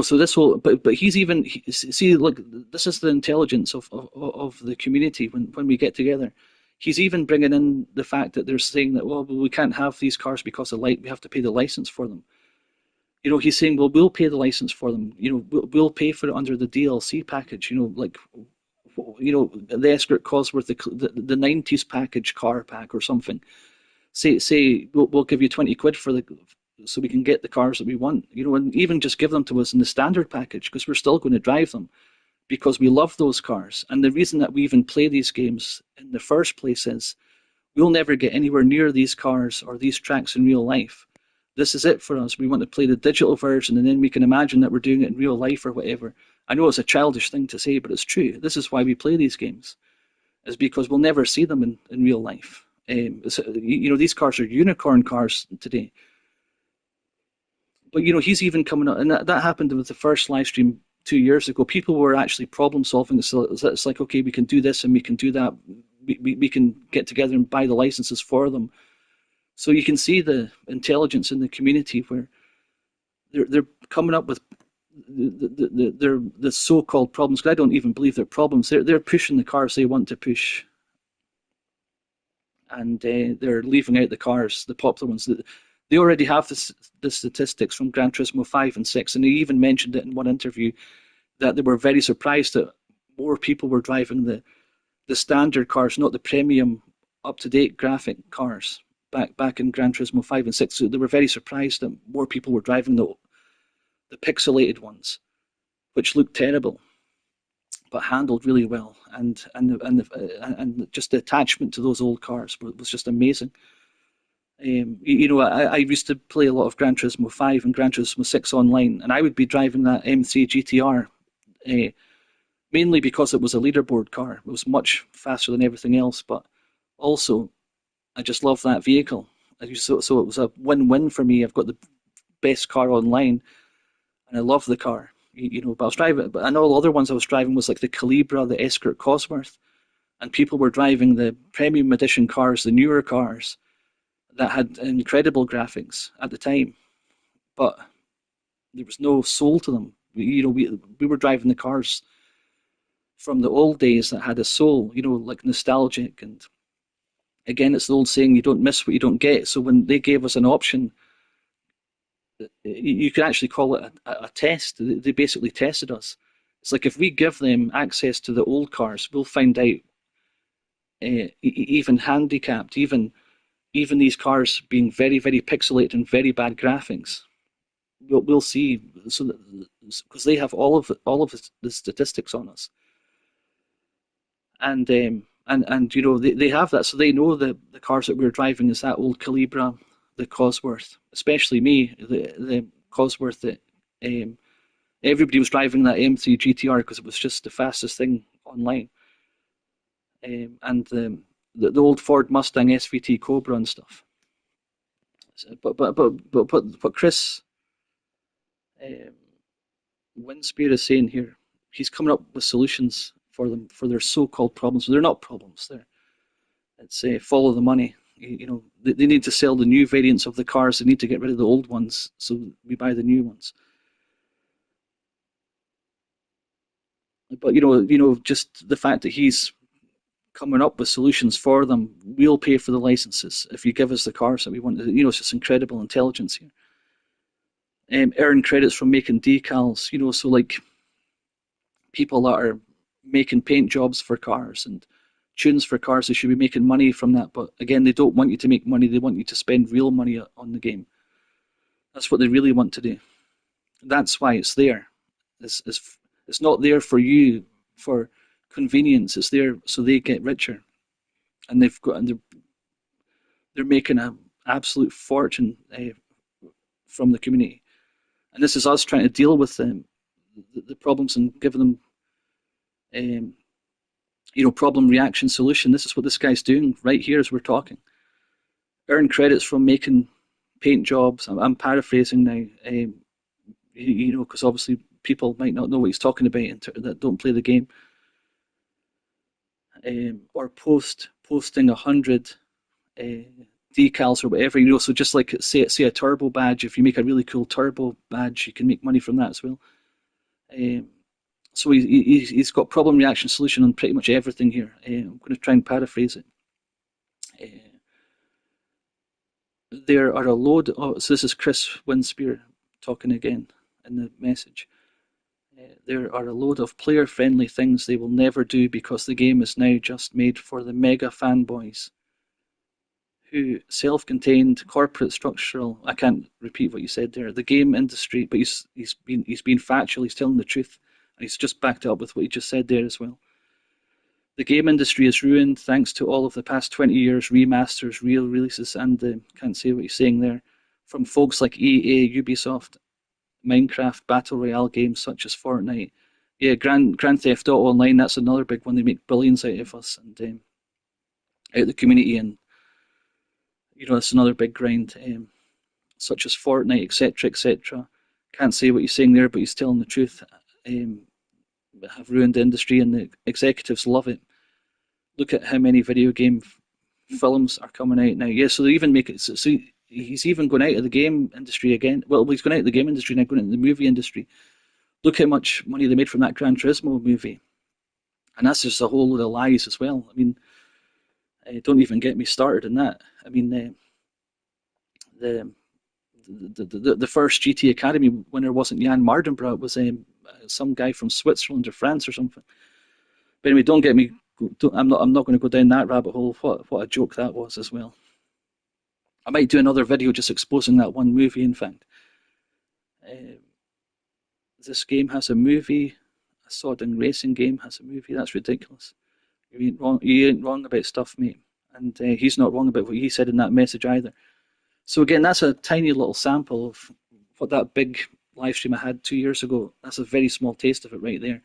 so this whole, but he's even see, look, this is the intelligence of the community when we get together. He's even bringing in the fact that they're saying that, well, we can't have these cars because of we have to pay the license for them. He's saying, well, we'll pay the license for them. We'll pay for it under the DLC package. Like, the Escort Cosworth, the 90s package car pack or something. Say we'll give you 20 quid for so we can get the cars that we want, and even just give them to us in the standard package because we're still going to drive them because we love those cars. And the reason that we even play these games in the first place is we'll never get anywhere near these cars or these tracks in real life. This is it for us. We want to play the digital version, and then we can imagine that we're doing it in real life or whatever. I know it's a childish thing to say, but it's true. This is why we play these games, is because we'll never see them in real life. These cars are unicorn cars today. But he's even coming up, and that happened with the first live stream 2 years ago. People were actually problem solving. So it's like, okay, we can do this and we can do that. We can get together and buy the licenses for them. So you can see the intelligence in the community where they're coming up with the so-called problems. 'Cause I don't even believe they're problems. They're pushing the cars they want to push, and they're leaving out the cars, the popular ones. They already have the statistics from Gran Turismo 5 and 6, and they even mentioned it in one interview that they were very surprised that more people were driving the standard cars, not the premium, up-to-date graphic cars back in Gran Turismo 5 and 6. So they were very surprised that more people were driving the pixelated ones, which looked terrible, but handled really well, and just the attachment to those old cars was just amazing. I used to play a lot of Gran Turismo 5 and Gran Turismo 6 online, and I would be driving that M3 GTR, uh, mainly because it was a leaderboard car. It was much faster than everything else, but also I just love that vehicle. So it was a win-win for me. I've got the best car online, and I love the car. But I was driving, but I know all the other ones I was driving was like the Calibra, the Escort Cosworth, and people were driving the premium edition cars, the newer cars that had incredible graphics at the time, but there was no soul to them. We were driving the cars from the old days that had a soul, like nostalgic. And again, it's the old saying, you don't miss what you don't get. So when they gave us an option, you could actually call it a test. They basically tested us. It's like if we give them access to the old cars, we'll find out, even handicapped, even these cars being very, very pixelated and very bad graphics, we'll see. So because they have all of the statistics on us, and they have that, so they know the cars that we're driving is that old Calibra, the Cosworth, especially me, the Cosworth that everybody was driving that M3 GTR because it was just the fastest thing online, and the old Ford Mustang SVT Cobra and stuff. But Chris um, Winspear is saying here, he's coming up with solutions for them for their so-called problems. They're not problems. It's follow the money. They need to sell the new variants of the cars. They need to get rid of the old ones, so we buy the new ones. But just the fact that he's coming up with solutions for them, we'll pay for the licenses if you give us the cars that we want. It's just incredible intelligence here. Earn credits from making decals. So like people that are making paint jobs for cars and tunes for cars, they should be making money from that. But again, they don't want you to make money. They want you to spend real money on the game. That's what they really want to do. That's why it's there. It's not there for you for convenience. It's there so they get richer, and they're making an absolute fortune from the community. And this is us trying to deal with the problems and give them um, problem reaction solution. This is what this guy's doing right here as we're talking. Earn credits from making paint jobs. I'm paraphrasing now, because obviously people might not know what he's talking about that don't play the game. Or posting 100 decals or whatever. So just like say a turbo badge. If you make a really cool turbo badge, you can make money from that as well. Um, so he's got problem reaction solution on pretty much everything here. I'm going to try and paraphrase it. Uh, there are a load of, so this is Chris Winspear talking again in the message. There are a load of player-friendly things they will never do because the game is now just made for the mega fanboys who self-contained corporate structural. I can't repeat what you said there. The game industry, but he's been factual. He's telling the truth, and he's just backed it up with what he just said there as well. The game industry is ruined thanks to all of the past 20 years remasters, real releases, and can't say what he's saying there from folks like EA, Ubisoft, Minecraft, battle royale games such as Fortnite. Yeah, Grand Theft Auto Online. That's another big one. They make billions out of us and out of the community, and that's another big grind. Such as Fortnite, etc., etc. Can't say what he's saying there, but he's telling the truth. Have ruined the industry, and the executives love it. Look at how many video game films are coming out now. Yeah, so they even make it. So he's even going out of the game industry again. Well, he's going out of the game industry now, going into the movie industry. Look how much money they made from that Gran Turismo movie, and that's just a whole load of lies as well. I mean, don't even get me started in that. I mean, the the first GT Academy winner wasn't Jan Mardenborough. It was some guy from Switzerland or France or something. But anyway, don't get me. I'm not going to go down that rabbit hole. What a joke that was as well. I might do another video just exposing that one movie. In fact, this game has a movie. A sodding racing game has a movie. That's ridiculous. You ain't wrong. You ain't wrong about stuff, mate. And he's not wrong about what he said in that message either. So again, that's a tiny little sample of what that big live stream I had 2 years ago. That's a very small taste of it right there.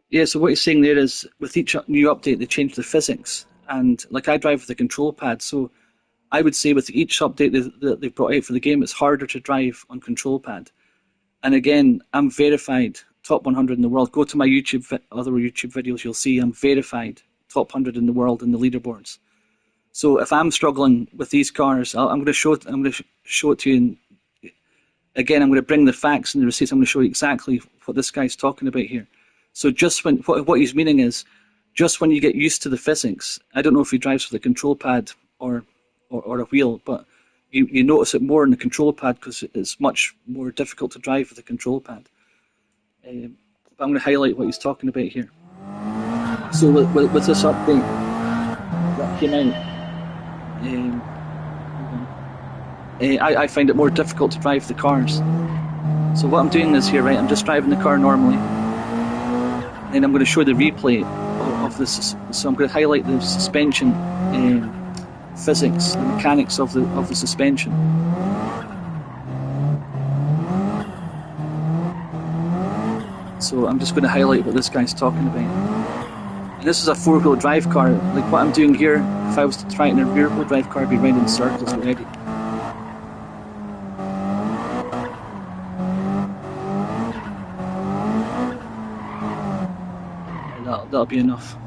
Yeah, so what he's saying there is with each new update, they change the physics. And like I drive with a control pad, so I would say with each update that they've brought out for the game, it's harder to drive on control pad. And again, I'm verified top 100 in the world. Go to my other YouTube videos, you'll see I'm verified top 100 in the world in the leaderboards. So if I'm struggling with these cars, I'm going to show it. I'm going to show it to you. And again, I'm going to bring the facts and the receipts. I'm going to show you exactly what this guy's talking about here. So just when what he's meaning is, just when you get used to the physics, I don't know if he drives with a control pad or a wheel, but you notice it more in the control pad because it's much more difficult to drive with a control pad. But I'm going to highlight what he's talking about here. So with this update that came out, I find it more difficult to drive the cars. So what I'm doing is here, right, I'm just driving the car normally. Then I'm going to show the replay of this. So I'm going to highlight the suspension physics, the mechanics of the suspension. So I'm just going to highlight what this guy's talking about. And this is a four-wheel drive car. Like what I'm doing here, if I was to try it in a rear-wheel drive car, I'd be running in circles already. That'll be enough.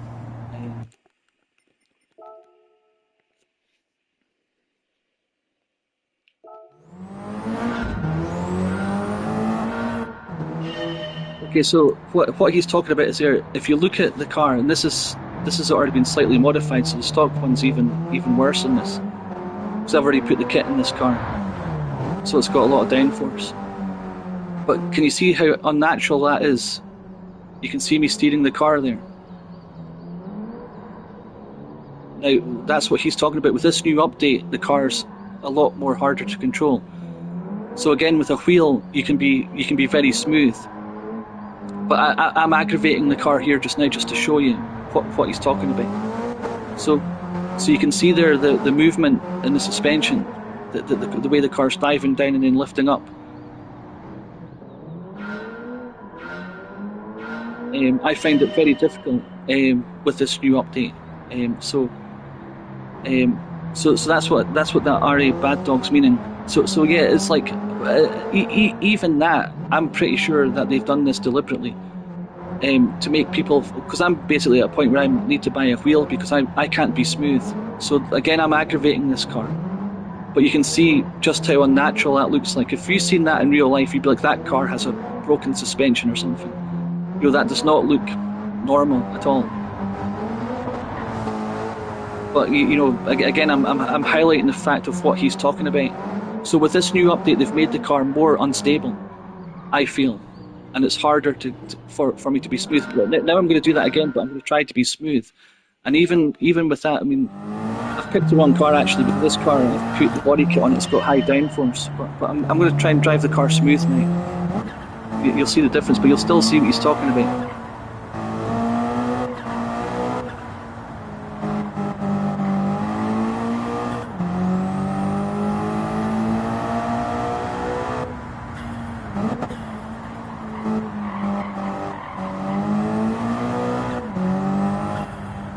Okay, so what he's talking about is there. If you look at the car, and this has already been slightly modified, so the stock one's even worse than this. Because I've already put the kit in this car, so it's got a lot of downforce. But can you see how unnatural that is? You can see me steering the car there. Now that's what he's talking about. With this new update, the car's a lot more harder to control. So again, with a wheel, you can be very smooth. But I'm aggravating the car here just now just to show you what he's talking about. So you can see there the movement in the suspension, the way the car's diving down and then lifting up. I find it very difficult with this new update. So that's what that RA Bad Dog's meaning. So yeah, it's like even that, I'm pretty sure that they've done this deliberately to make people, because I'm basically at a point where I need to buy a wheel because I can't be smooth. So again, I'm aggravating this car. But you can see just how unnatural that looks like. If you've seen that in real life, you'd be like, that car has a broken suspension or something. That does not look normal at all. But again, I'm highlighting the fact of what he's talking about. So with this new update, they've made the car more unstable, I feel, and it's harder for me to be smooth. Now I'm going to do that again, but I'm going to try to be smooth. And even with that, I mean, I've picked the wrong car actually, because this car, I've put the body kit on it, it's got high downforce. But I'm going to try and drive the car smooth now. You'll see the difference, but you'll still see what he's talking about.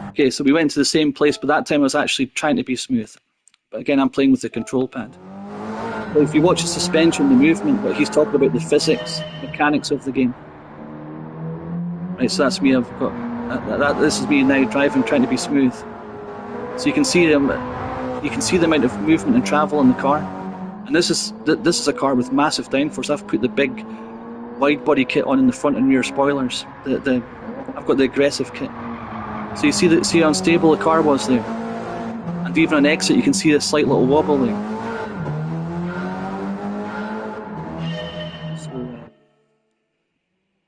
Okay, so we went to the same place, but that time I was actually trying to be smooth. But again, I'm playing with the control pad. But if you watch the suspension, the movement, what he's talking about, the physics, mechanics of the game. Right, so that's me. I've got this is me now driving, trying to be smooth. So you can see the amount of movement and travel in the car. And this is a car with massive downforce. I've put the big wide body kit on in the front and rear spoilers. I've got the aggressive kit. So you see how unstable the car was there. And even on exit, you can see a slight little wobble there.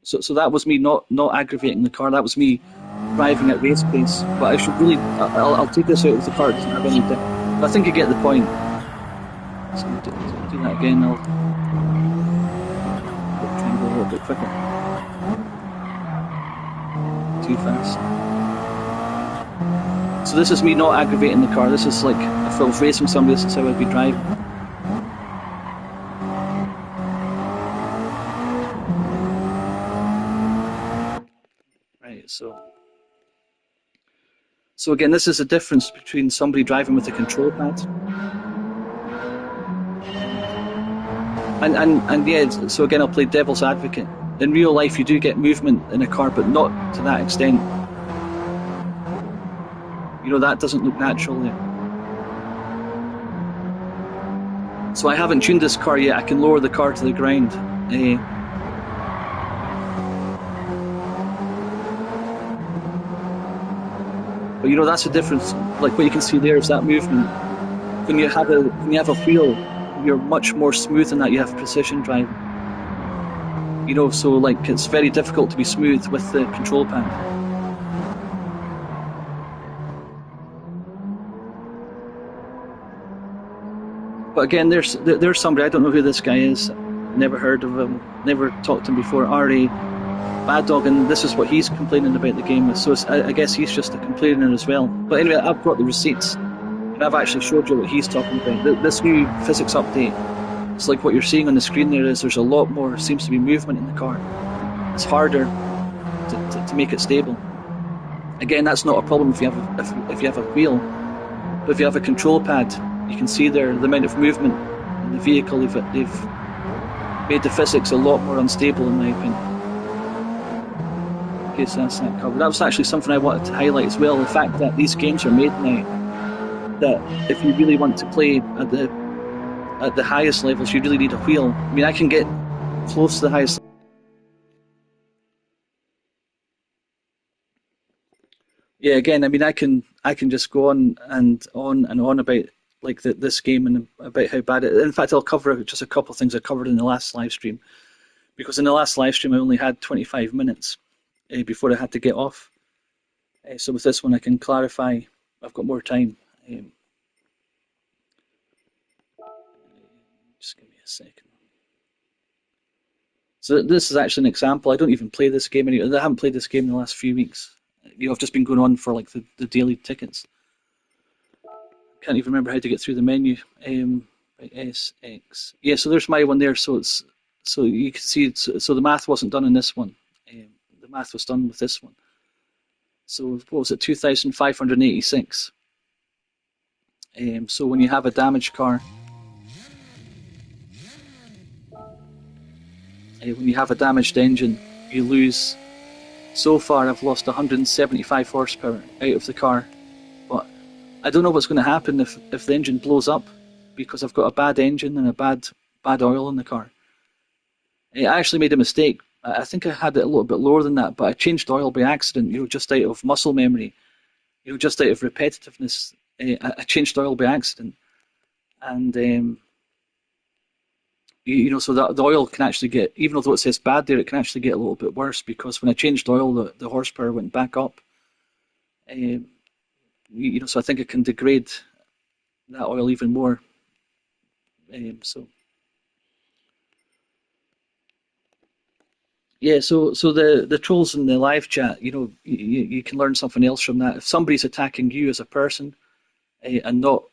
So that was me not aggravating the car. That was me driving at race pace. But I should really, I'll take this out if the car doesn't have any dip. But I think you get the point. So I'll do that again. I'll try and go a little bit quicker. too fast. So this is me not aggravating the car. This is like if I was racing somebody, this is how I'd be driving. Right. So again, this is the difference between somebody driving with a control pad and yeah. So again, I'll play devil's advocate. In real life, you do get movement in a car, but not to that extent. That doesn't look natural there. So I haven't tuned this car yet. I can lower the car to the ground. But that's the difference. Like what you can see there is that movement. When you have a wheel, you're much more smooth in that. You have precision driving. So like it's very difficult to be smooth with the control pad. But again, there's somebody, I don't know who this guy is. Never heard of him. Never talked to him before. Ari Bad Dog, and this is what he's complaining about the game with. So I guess he's just a complainer as well. But anyway, I've got the receipts, and I've actually showed you what he's talking about. This new physics update, it's like what you're seeing on the screen there is there's a lot more, seems to be movement in the car. It's harder to make it stable. Again, that's not a problem if you have a wheel, but if you have a control pad, you can see there the amount of movement in the vehicle. They've made the physics a lot more unstable, in my opinion. Okay, so that's that covered. That was actually something I wanted to highlight as well. The fact that these games are made now, that if you really want to play at the highest levels, you really need a wheel. I mean, I can get close to the highest. Yeah, again, I mean, I can just go on and on and on about like this game and about how bad it. In fact, I'll cover just a couple of things I covered in the last live stream, because in the last live stream I only had 25 minutes before I had to get off. So with this one, I can clarify. I've got more time. Just give me a second. So this is actually an example. I don't even play this game anymore. I haven't played this game in the last few weeks. I've just been going on for like the daily tickets. Can't even remember how to get through the menu. SX. Yeah, so there's my one there. So you can see. So the math wasn't done in this one. The math was done with this one. So what was it? 2,586. So when you have a damaged car, when you have a damaged engine, you lose. So far, I've lost 175 horsepower out of the car, but I don't know what's going to happen if the engine blows up, because I've got a bad engine and a bad oil in the car. I actually made a mistake. I think I had it a little bit lower than that, but I changed oil by accident. Just out of muscle memory, just out of repetitiveness. I changed oil by accident, and so that the oil can actually get, even though it says bad there, it can actually get a little bit worse, because when I changed oil, the horsepower went back up. So I think it can degrade that oil even more. So yeah, so the trolls in the live chat, you can learn something else from that. If somebody's attacking you as a person, and not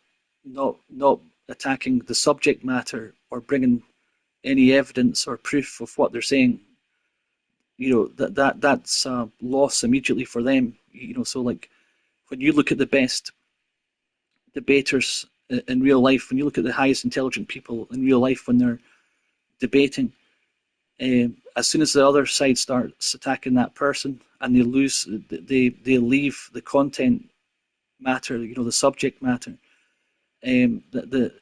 attacking the subject matter or bringing any evidence or proof of what they're saying, that's a loss immediately for them. So like when you look at the best debaters in real life, when you look at the highest intelligent people in real life when they're debating, as soon as the other side starts attacking that person and they lose, they leave the content matter, the subject matter, the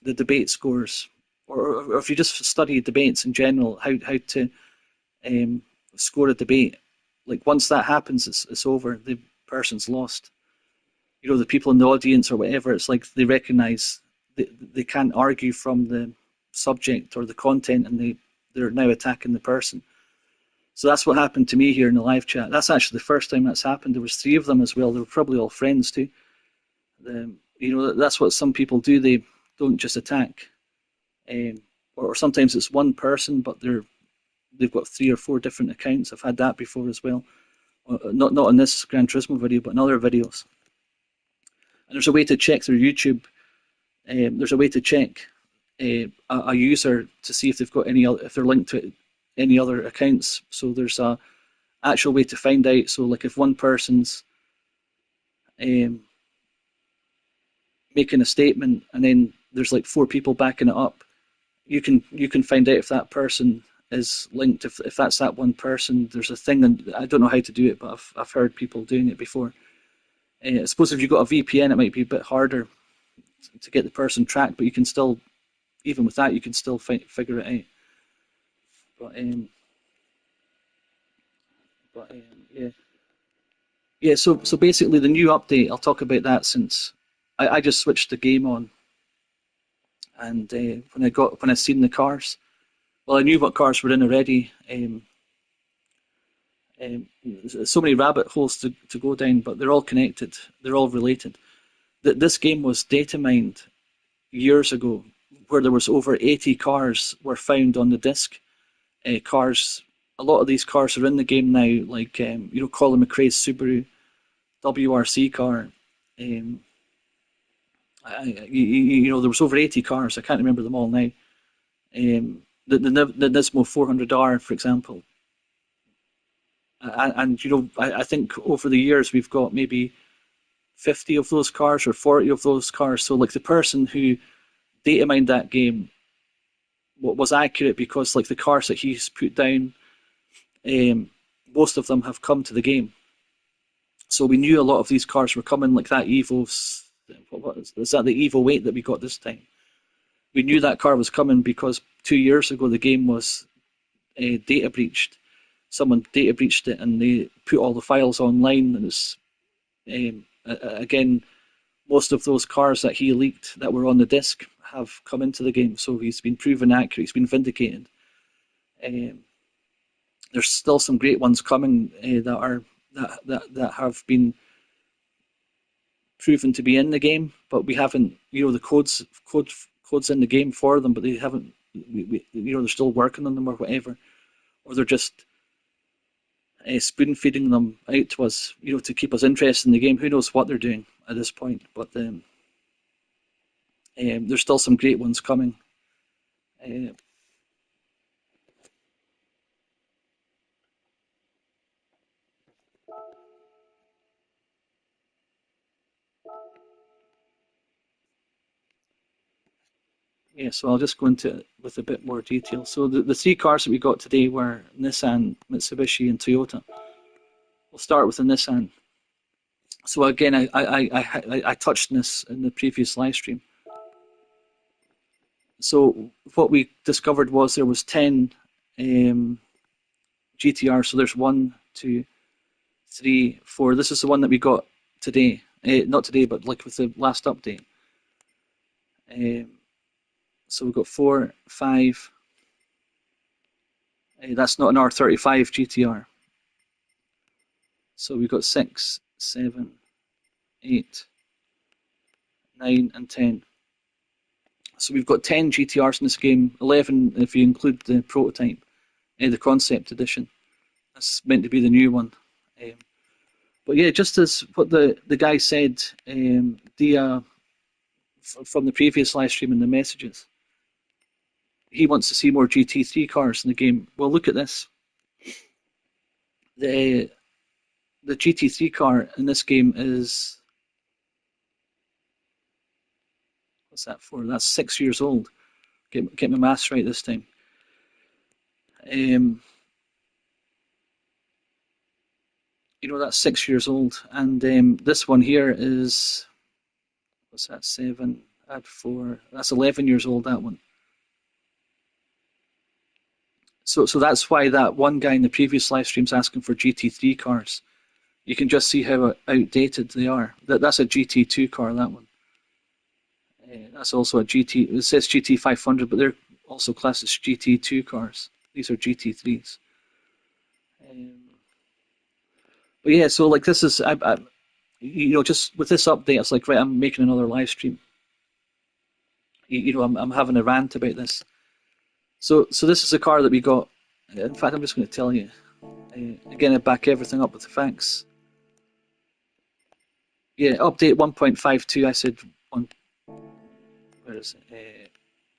the debate scores, or if you just study debates in general, how to score a debate. Like once that happens, it's over. The person's lost. The people in the audience or whatever, it's like they recognise they can't argue from the subject or the content, and they're now attacking the person. So that's what happened to me here in the live chat. That's actually the first time that's happened. There was three of them as well. They were probably all friends too. That's what some people do. They don't just attack, or sometimes it's one person, but they've got three or four different accounts. I've had that before as well. Not in this Gran Turismo video, but in other videos. And there's a way to check through YouTube. There's a way to check a user to see if they've got any if they're linked to any other accounts. So there's a actual way to find out. So like if one person's um, making a statement and then there's like four people backing it up, you can find out if that person is linked. If that's that one person, there's a thing, and I don't know how to do it, but I've heard people doing it before. I suppose if you've got a VPN, it might be a bit harder to get the person tracked, but you can still, even with that, you can still figure it out. But yeah, yeah. So basically, the new update. I'll talk about that since I just switched the game on, and when I seen the cars, well, I knew what cars were in already. Um, so many rabbit holes to go down, but they're all connected. They're all related. This game was data mined years ago, where there was over 80 cars were found on the disc. Cars, a lot of these cars are in the game now, like Colin McRae's Subaru WRC car. Um, there was over 80 cars. I can't remember them all now. The Nismo 400R, for example, and I think over the years we've got maybe 50 of those cars or 40 of those cars. So like the person who data mined that game was accurate because like the cars that he's put down, most of them have come to the game. So we knew a lot of these cars were coming, like that Evo. What is that? The Evo 8 that we got this time. We knew that car was coming because 2 years ago the game was data breached. Someone data breached it and they put all the files online. And it's again, most of those cars that he leaked that were on the disc have come into the game. So he's been proven accurate. He's been vindicated. Um, there's still some great ones coming that have been proven to be in the game, but we haven't. The codes in the game for them, but they haven't. They're still working on them or whatever, or they're just spoon feeding them out to us, to keep us interested in the game. Who knows what they're doing at this point? But there's still some great ones coming. Uh, yeah, so I'll just go into it with a bit more detail. So the three cars that we got today were Nissan, Mitsubishi, and Toyota. We'll start with the Nissan. So again, I touched on this in the previous live stream. So what we discovered was there was 10 GTR. So there's one, two, three, four. This is the one that we got today. Not today, but like with the last update. Um, so we've got four, five. That's not an R35 GTR. So we've got 6, 7, 8, 9, and 10. So we've got 10 GTRs in this game, 11 if you include the prototype, the concept edition. That's meant to be the new one. Um, but yeah, just as what the guy said, from the previous live stream and the messages, he wants to see more GT3 cars in the game. Well, look at this. The GT3 car in this game is, what's that for? That's 6 years old. Get my maths right this time. That's 6 years old, and this one here is, what's that? 7 add 4. That's 11 years old. That one. So that's why that one guy in the previous live stream's asking for GT3 cars. You can just see how outdated they are. That's a GT2 car. That one. That's also a GT. It says GT 500, but they're also classed as GT2 cars. These are GT3s. But yeah, so like this is, just with this update, it's like, right, I'm making another live stream. I'm having a rant about this. So this is a car that we got. In fact, I'm just going to tell you. Again, I back everything up with the facts. Yeah, update 1.52. I said one. Where is it?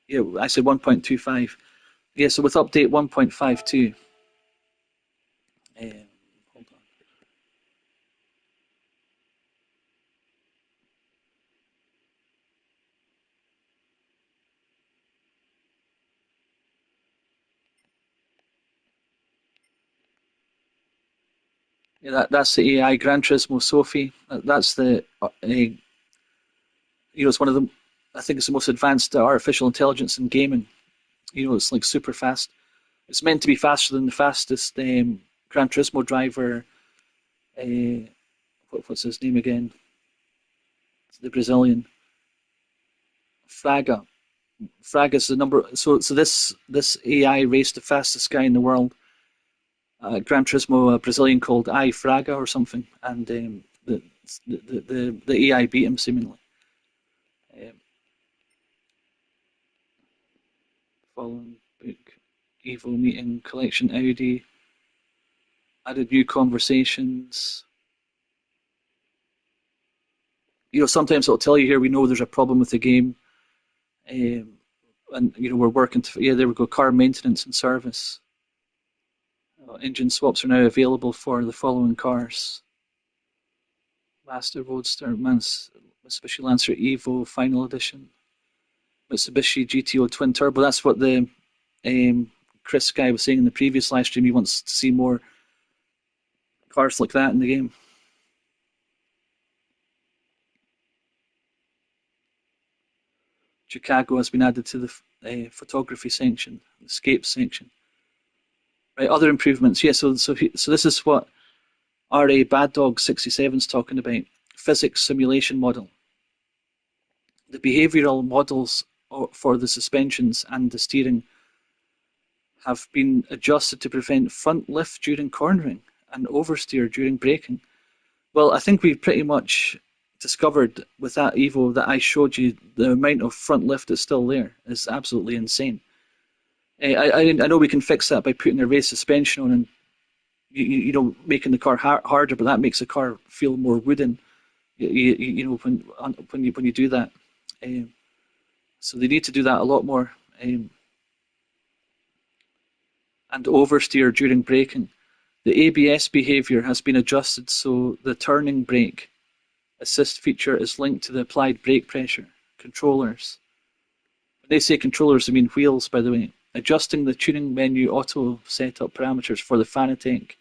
Yeah, I said 1.25. Yeah, so with update 1.52. Um, hold on. Yeah, that's the AI Gran Turismo Sophie. That's the it's one of the, I think it's the most advanced artificial intelligence in gaming. It's like super fast. It's meant to be faster than the fastest Gran Turismo driver. Uh, what's his name again? The Brazilian Fraga. Fraga's the number. So this AI raced the fastest guy in the world. Gran Turismo, a Brazilian called I Fraga or something, and the AI beat him seemingly. Um, following book, Evo meeting, collection Audi, added new conversations. Sometimes it'll tell you here we know there's a problem with the game, um, and we're working to. Yeah, there we go. Car maintenance and service. Engine swaps are now available for the following cars: Master Roadster, Mitsubishi Lancer Evo Final Edition, Mitsubishi GTO Twin Turbo. That's what the um, Chris guy was saying in the previous live stream. He wants to see more cars like that in the game. Chicago has been added to the photography section, the escape section. Right, other improvements. Yeah, so this is what RA Bad Dog 67 is talking about. Physics simulation model. The behavioral models for the suspensions and the steering have been adjusted to prevent front lift during cornering and oversteer during braking. Well, I think we've pretty much discovered with that Evo that I showed you the amount of front lift that's still there is absolutely insane. I know we can fix that by putting a race suspension on and making the car harder, but that makes the car feel more wooden. When you do that, um, so they need to do that a lot more, and oversteer during braking. The ABS behavior has been adjusted so the turning brake assist feature is linked to the applied brake pressure. Controllers. When they say controllers, I mean wheels, by the way. Adjusting the tuning menu auto setup parameters for the Fanatec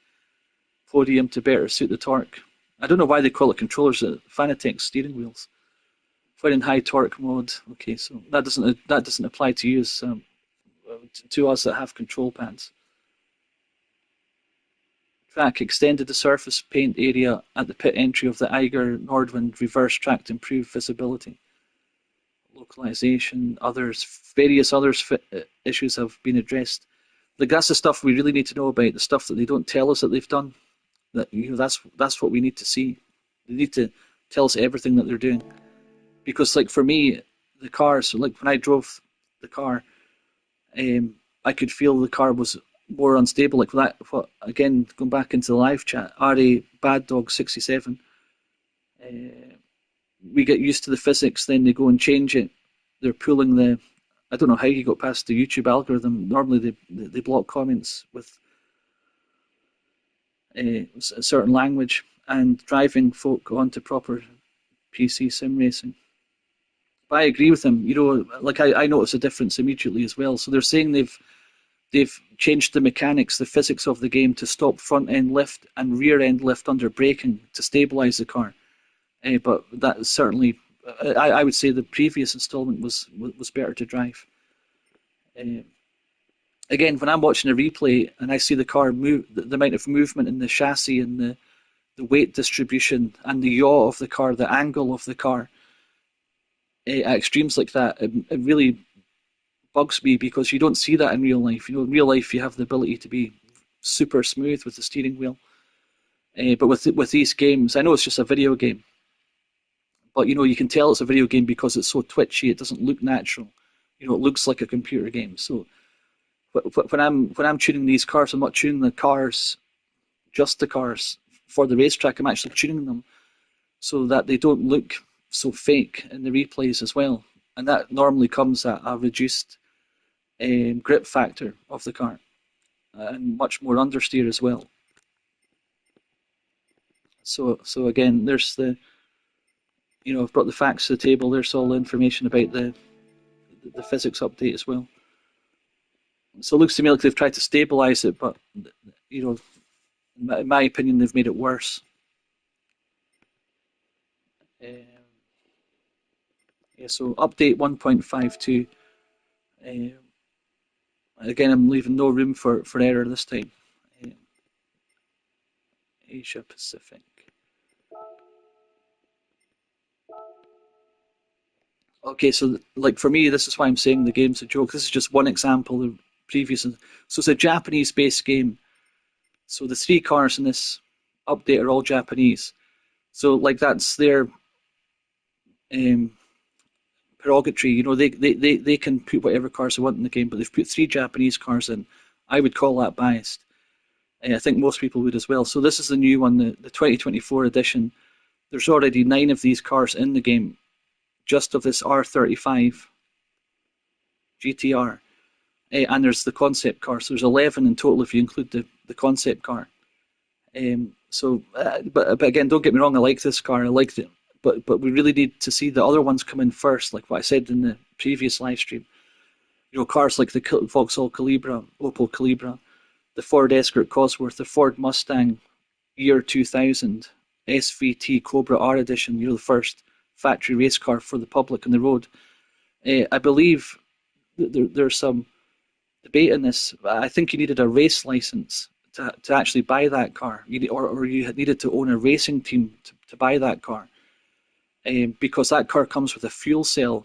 podium to better suit the torque. I don't know why they call it controllers. Fanatec steering wheels. When in high torque mode. Okay, so that doesn't apply to you as to us that have control pads. Track extended the surface paint area at the pit entry of the Eiger Nordwind reverse track to improve visibility. Localization, various others issues have been addressed. Like that's the stuff we really need to know about. The stuff that they don't tell us that they've done. That's what we need to see. They need to tell us everything that they're doing. Because like for me, the car. So like when I drove the car, I could feel the car was more unstable. Like that. What again? Going back into the live chat, RA Bad Dog 67. We get used to the physics, then they go and change it. They're pulling the. I don't know how you got past the YouTube algorithm. Normally they block comments with a certain language and driving folk onto proper PC sim racing. But I agree with them. Like I notice a difference immediately as well. So they're saying they've changed the mechanics, the physics of the game to stop front end lift and rear end lift under braking to stabilize the car. But that is certainly, I would say the previous installment was better to drive. Uh, Again, when I'm watching a replay and I see the car move, the amount of movement in the chassis and the weight distribution and the yaw of the car, the angle of the car, at extremes like that, it really bugs me because you don't see that in real life. In real life, you have the ability to be super smooth with the steering wheel. But with these games, I know it's just a video game, but you can tell it's a video game because it's so twitchy. It doesn't look natural. It looks like a computer game. So when I'm tuning these cars, I'm not tuning the cars just the cars for the racetrack. I'm actually tuning them so that they don't look so fake in the replays as well. And that normally comes at a reduced grip factor of the car and much more understeer as well. So again, there's I've brought the facts to the table. There's all the information about the physics update as well. So it looks to me like they've tried to stabilize it, but you know, in my opinion, they've made it worse. Um, yeah, so update 1.52. Again, I'm leaving no room for error this time. Um, Asia Pacific. Okay, so like for me, this is why I'm saying the game's a joke. This is just one example of previous. So it's a Japanese-based game. So the three cars in this update are all Japanese. So like that's their um, prerogatory. They can put whatever cars they want in the game, but they've put three Japanese cars in. I would call that biased. I think most people would as well. So this is the new one, the 2024 edition. There's already 9 of these cars in the game, just of this R35 GTR. And there's the concept car. So there's 11 in total if you include the concept car. But again, don't get me wrong, I like this car. I liked it. But we really need to see the other ones come in first, like what I said in the previous live stream. Cars like the Vauxhall Calibra, Opel Calibra, the Ford Escort Cosworth, the Ford Mustang year 2000, SVT Cobra R Edition, the first factory race car for the public on the road. I believe there's some debate in this. I think you needed a race license to actually buy that car, or you needed to own a racing team to buy that car, because that car comes with a fuel cell.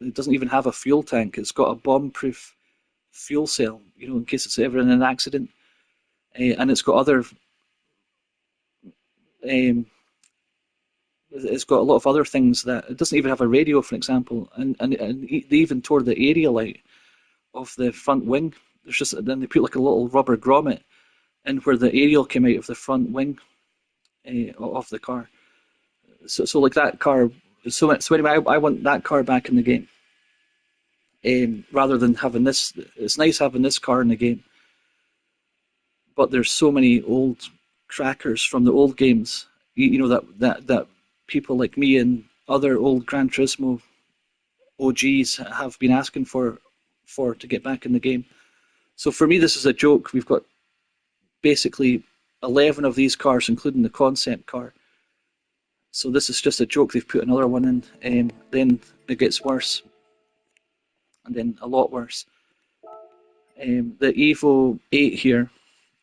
It doesn't even have a fuel tank. It's got a bomb-proof fuel cell, in case it's ever in an accident, and it's got other. It's got a lot of other things that it doesn't even have a radio, for example, and they even tore the aerial out of the front wing. There's just then they put like a little rubber grommet in where the aerial came out of the front wing of the car. So like that car. So anyway, I want that car back in the game, rather than having this. It's nice having this car in the game, but there's so many old crackers from the old games. That people like me and other old Gran Turismo OGs have been asking for to get back in the game. So for me, this is a joke. We've got basically 11 of these cars, including the concept car. So this is just a joke. They've put another one in, and then it gets worse, and then a lot worse. The Evo 8 here.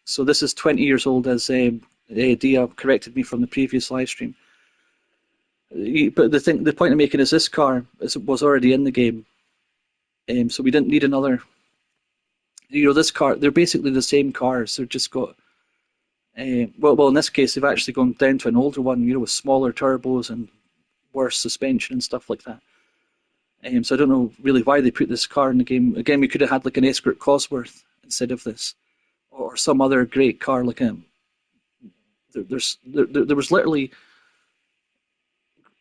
So this is 20 years old, as Dia corrected me from the previous live stream. But the point I'm making is this car was already in the game, so we didn't need another. This car, they're basically the same cars. They're just got well, in this case, they've actually gone down to an older one, with smaller turbos and worse suspension and stuff like that. So I don't know really why they put this car in the game. Again, we could have had like an Escort Cosworth instead of this, or some other great car like a. There was literally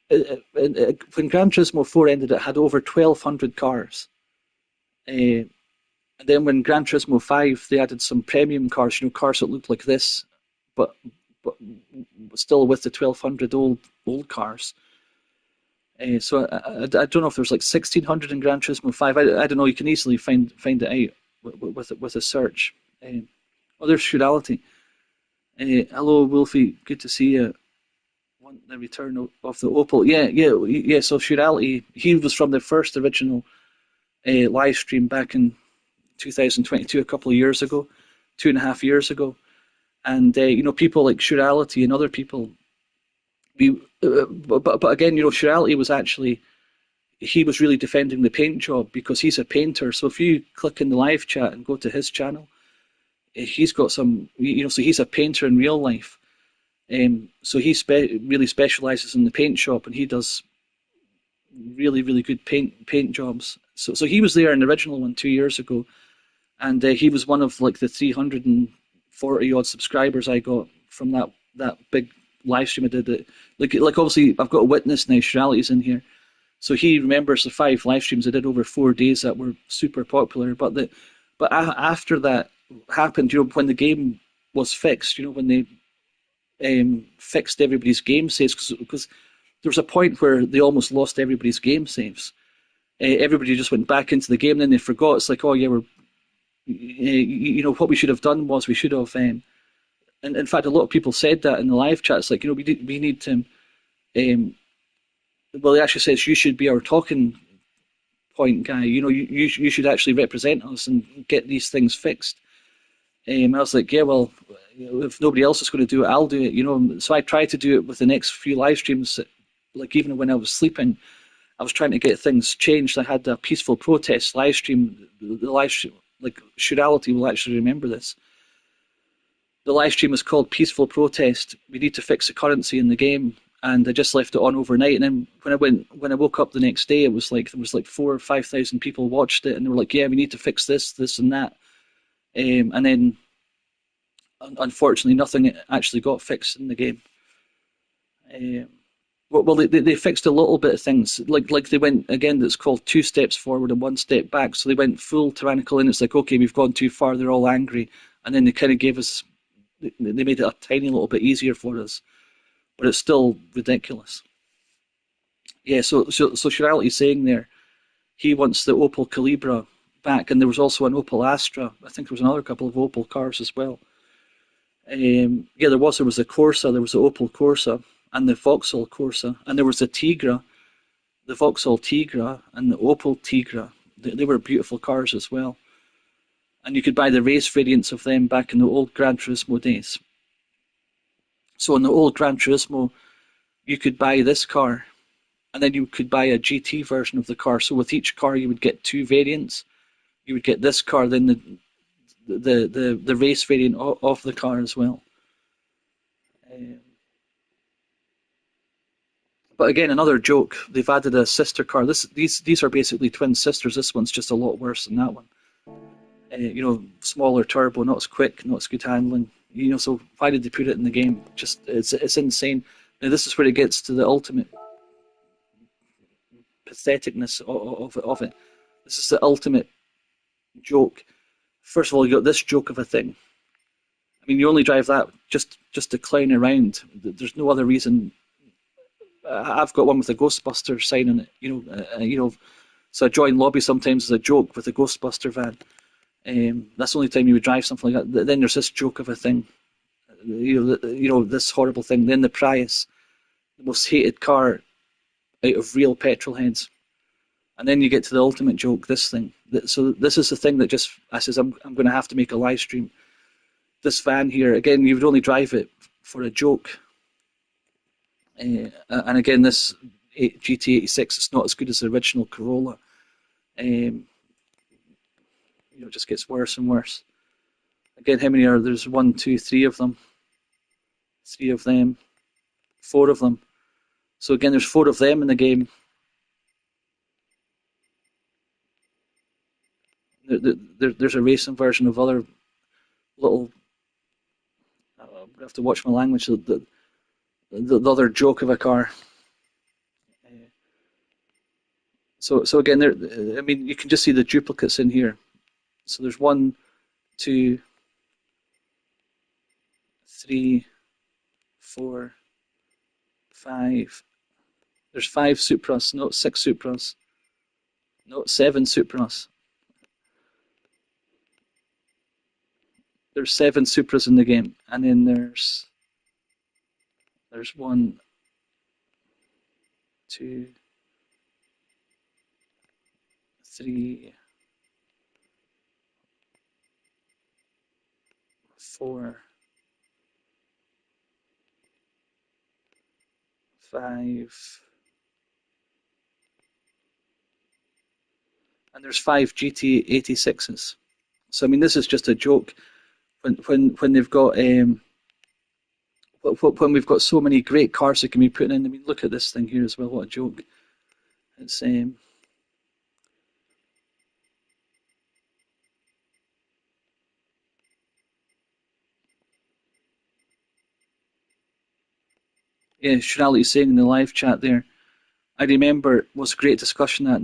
when Gran Turismo 4 ended, it had over 1,200 cars. And then when Gran Turismo 5, they added some premium cars, cars that looked like this, but still with the 1,200 old cars. So I don't know if there's like 1,600 in Gran Turismo 5. I don't know. You can easily find it out with a search. There's Shurality. Hello, Wolfie. Good to see you. Want the return of the Opel? Yeah. So Shurality, he was from the first original live stream back in 2022, a couple of years ago, 2.5 years ago, and people like Shurality and other people. But again, Shurality was actually, he was really defending the paint job because he's a painter. So if you click in the live chat and go to his channel, he's got some, so he's a painter in real life. So he really specializes in the paint shop, and he does really, really good paint jobs. So he was there in the original one 2 years ago, and he was one of like the 300 40 odd subscribers I got from that big live stream I did. That like obviously I've got a witness now. Reality's in here, so he remembers the 5 live streams I did over 4 days that were super popular. But after that happened, when the game was fixed, when they fixed everybody's game saves, because there was a point where they almost lost everybody's game saves. Everybody just went back into the game, and then they forgot. It's like, oh yeah, what we should have done was we should have. And in fact, a lot of people said that in the live chat. It's like, we need to. Um, well, he actually says you should be our talking point guy. You should actually represent us and get these things fixed. I was like, yeah, well, if nobody else is going to do it, I'll do it. So I tried to do it with the next few live streams. Like even when I was sleeping, I was trying to get things changed. I had a peaceful protest live stream. The live stream, like Shirality will actually remember this. The live stream was called Peaceful Protest. We need to fix the currency in the game, and I just left it on overnight. And then when I woke up the next day, it was like there was like 4 or 5 thousand people watched it, and they were like, "Yeah, we need to fix this, this, and that." And then, unfortunately, nothing actually got fixed in the game. Um, well, they fixed a little bit of things. Like they went again. That's called 2 steps forward and 1 step back. So they went full tyrannical, and it's like, okay, we've gone too far. They're all angry, and then they kind of gave us. They made it a tiny little bit easier for us, but it's still ridiculous. Yeah. So Shirality's saying there he wants the Opel Calibra back, and there was also an Opel Astra. I think there was another couple of Opel cars as well. Yeah, there was a Corsa, there was the Opel Corsa, and the Vauxhall Corsa, and there was the Tigra, the Vauxhall Tigra, and the Opel Tigra. They were beautiful cars as well, and you could buy the race variants of them back in the old Gran Turismo days. So in the old Gran Turismo, you could buy this car, and then you could buy a GT version of the car. So with each car, you would get 2 variants. You would get this car, then the race variant of the car as well. Um, But again, another joke. They've added a sister car. These are basically twin sisters. This one's just a lot worse than that one. Smaller turbo, not as quick, not as good handling. So why did they put it in the game? Just it's insane. Now this is where it gets to the ultimate patheticness of it. This is the ultimate joke. First of all, you got this joke of a thing. I mean, you only drive that just to clown around. There's no other reason. I've got one with a Ghostbuster sign on it. So I join lobby sometimes as a joke with a Ghostbuster van. That's the only time you would drive something like that. Then there's this joke of a thing, this horrible thing. Then the Prius, the most hated car out of real petrol heads. And then you get to the ultimate joke, this thing. So this is the thing that just I says I'm going to have to make a live stream. This van here again, you would only drive it for a joke. And again, this GT86, it's not as good as the original Corolla. It just gets worse and worse. Again, how many are there's 1, 2, 3 of them, 3 of them, 4 of them. So again, there's 4 of them in the game. There's a racing version of other little. I'm gonna have to watch my language. The other joke of a car. So again, there. I mean, you can just see the duplicates in here. So there's 1, 2, 3, 4, 5. There's 5 Supras, not 6 Supras, not 7 Supras. There's 7 Supras in the game, and then there's 1, 2, 3, 4, 5, and there's 5 GT86s. So I mean, this is just a joke. When they've got when we've got so many great cars that can be put in. I mean, look at this thing here as well. What a joke! It's Yeah, Shrinality saying in the live chat there. I remember it was a great discussion that night.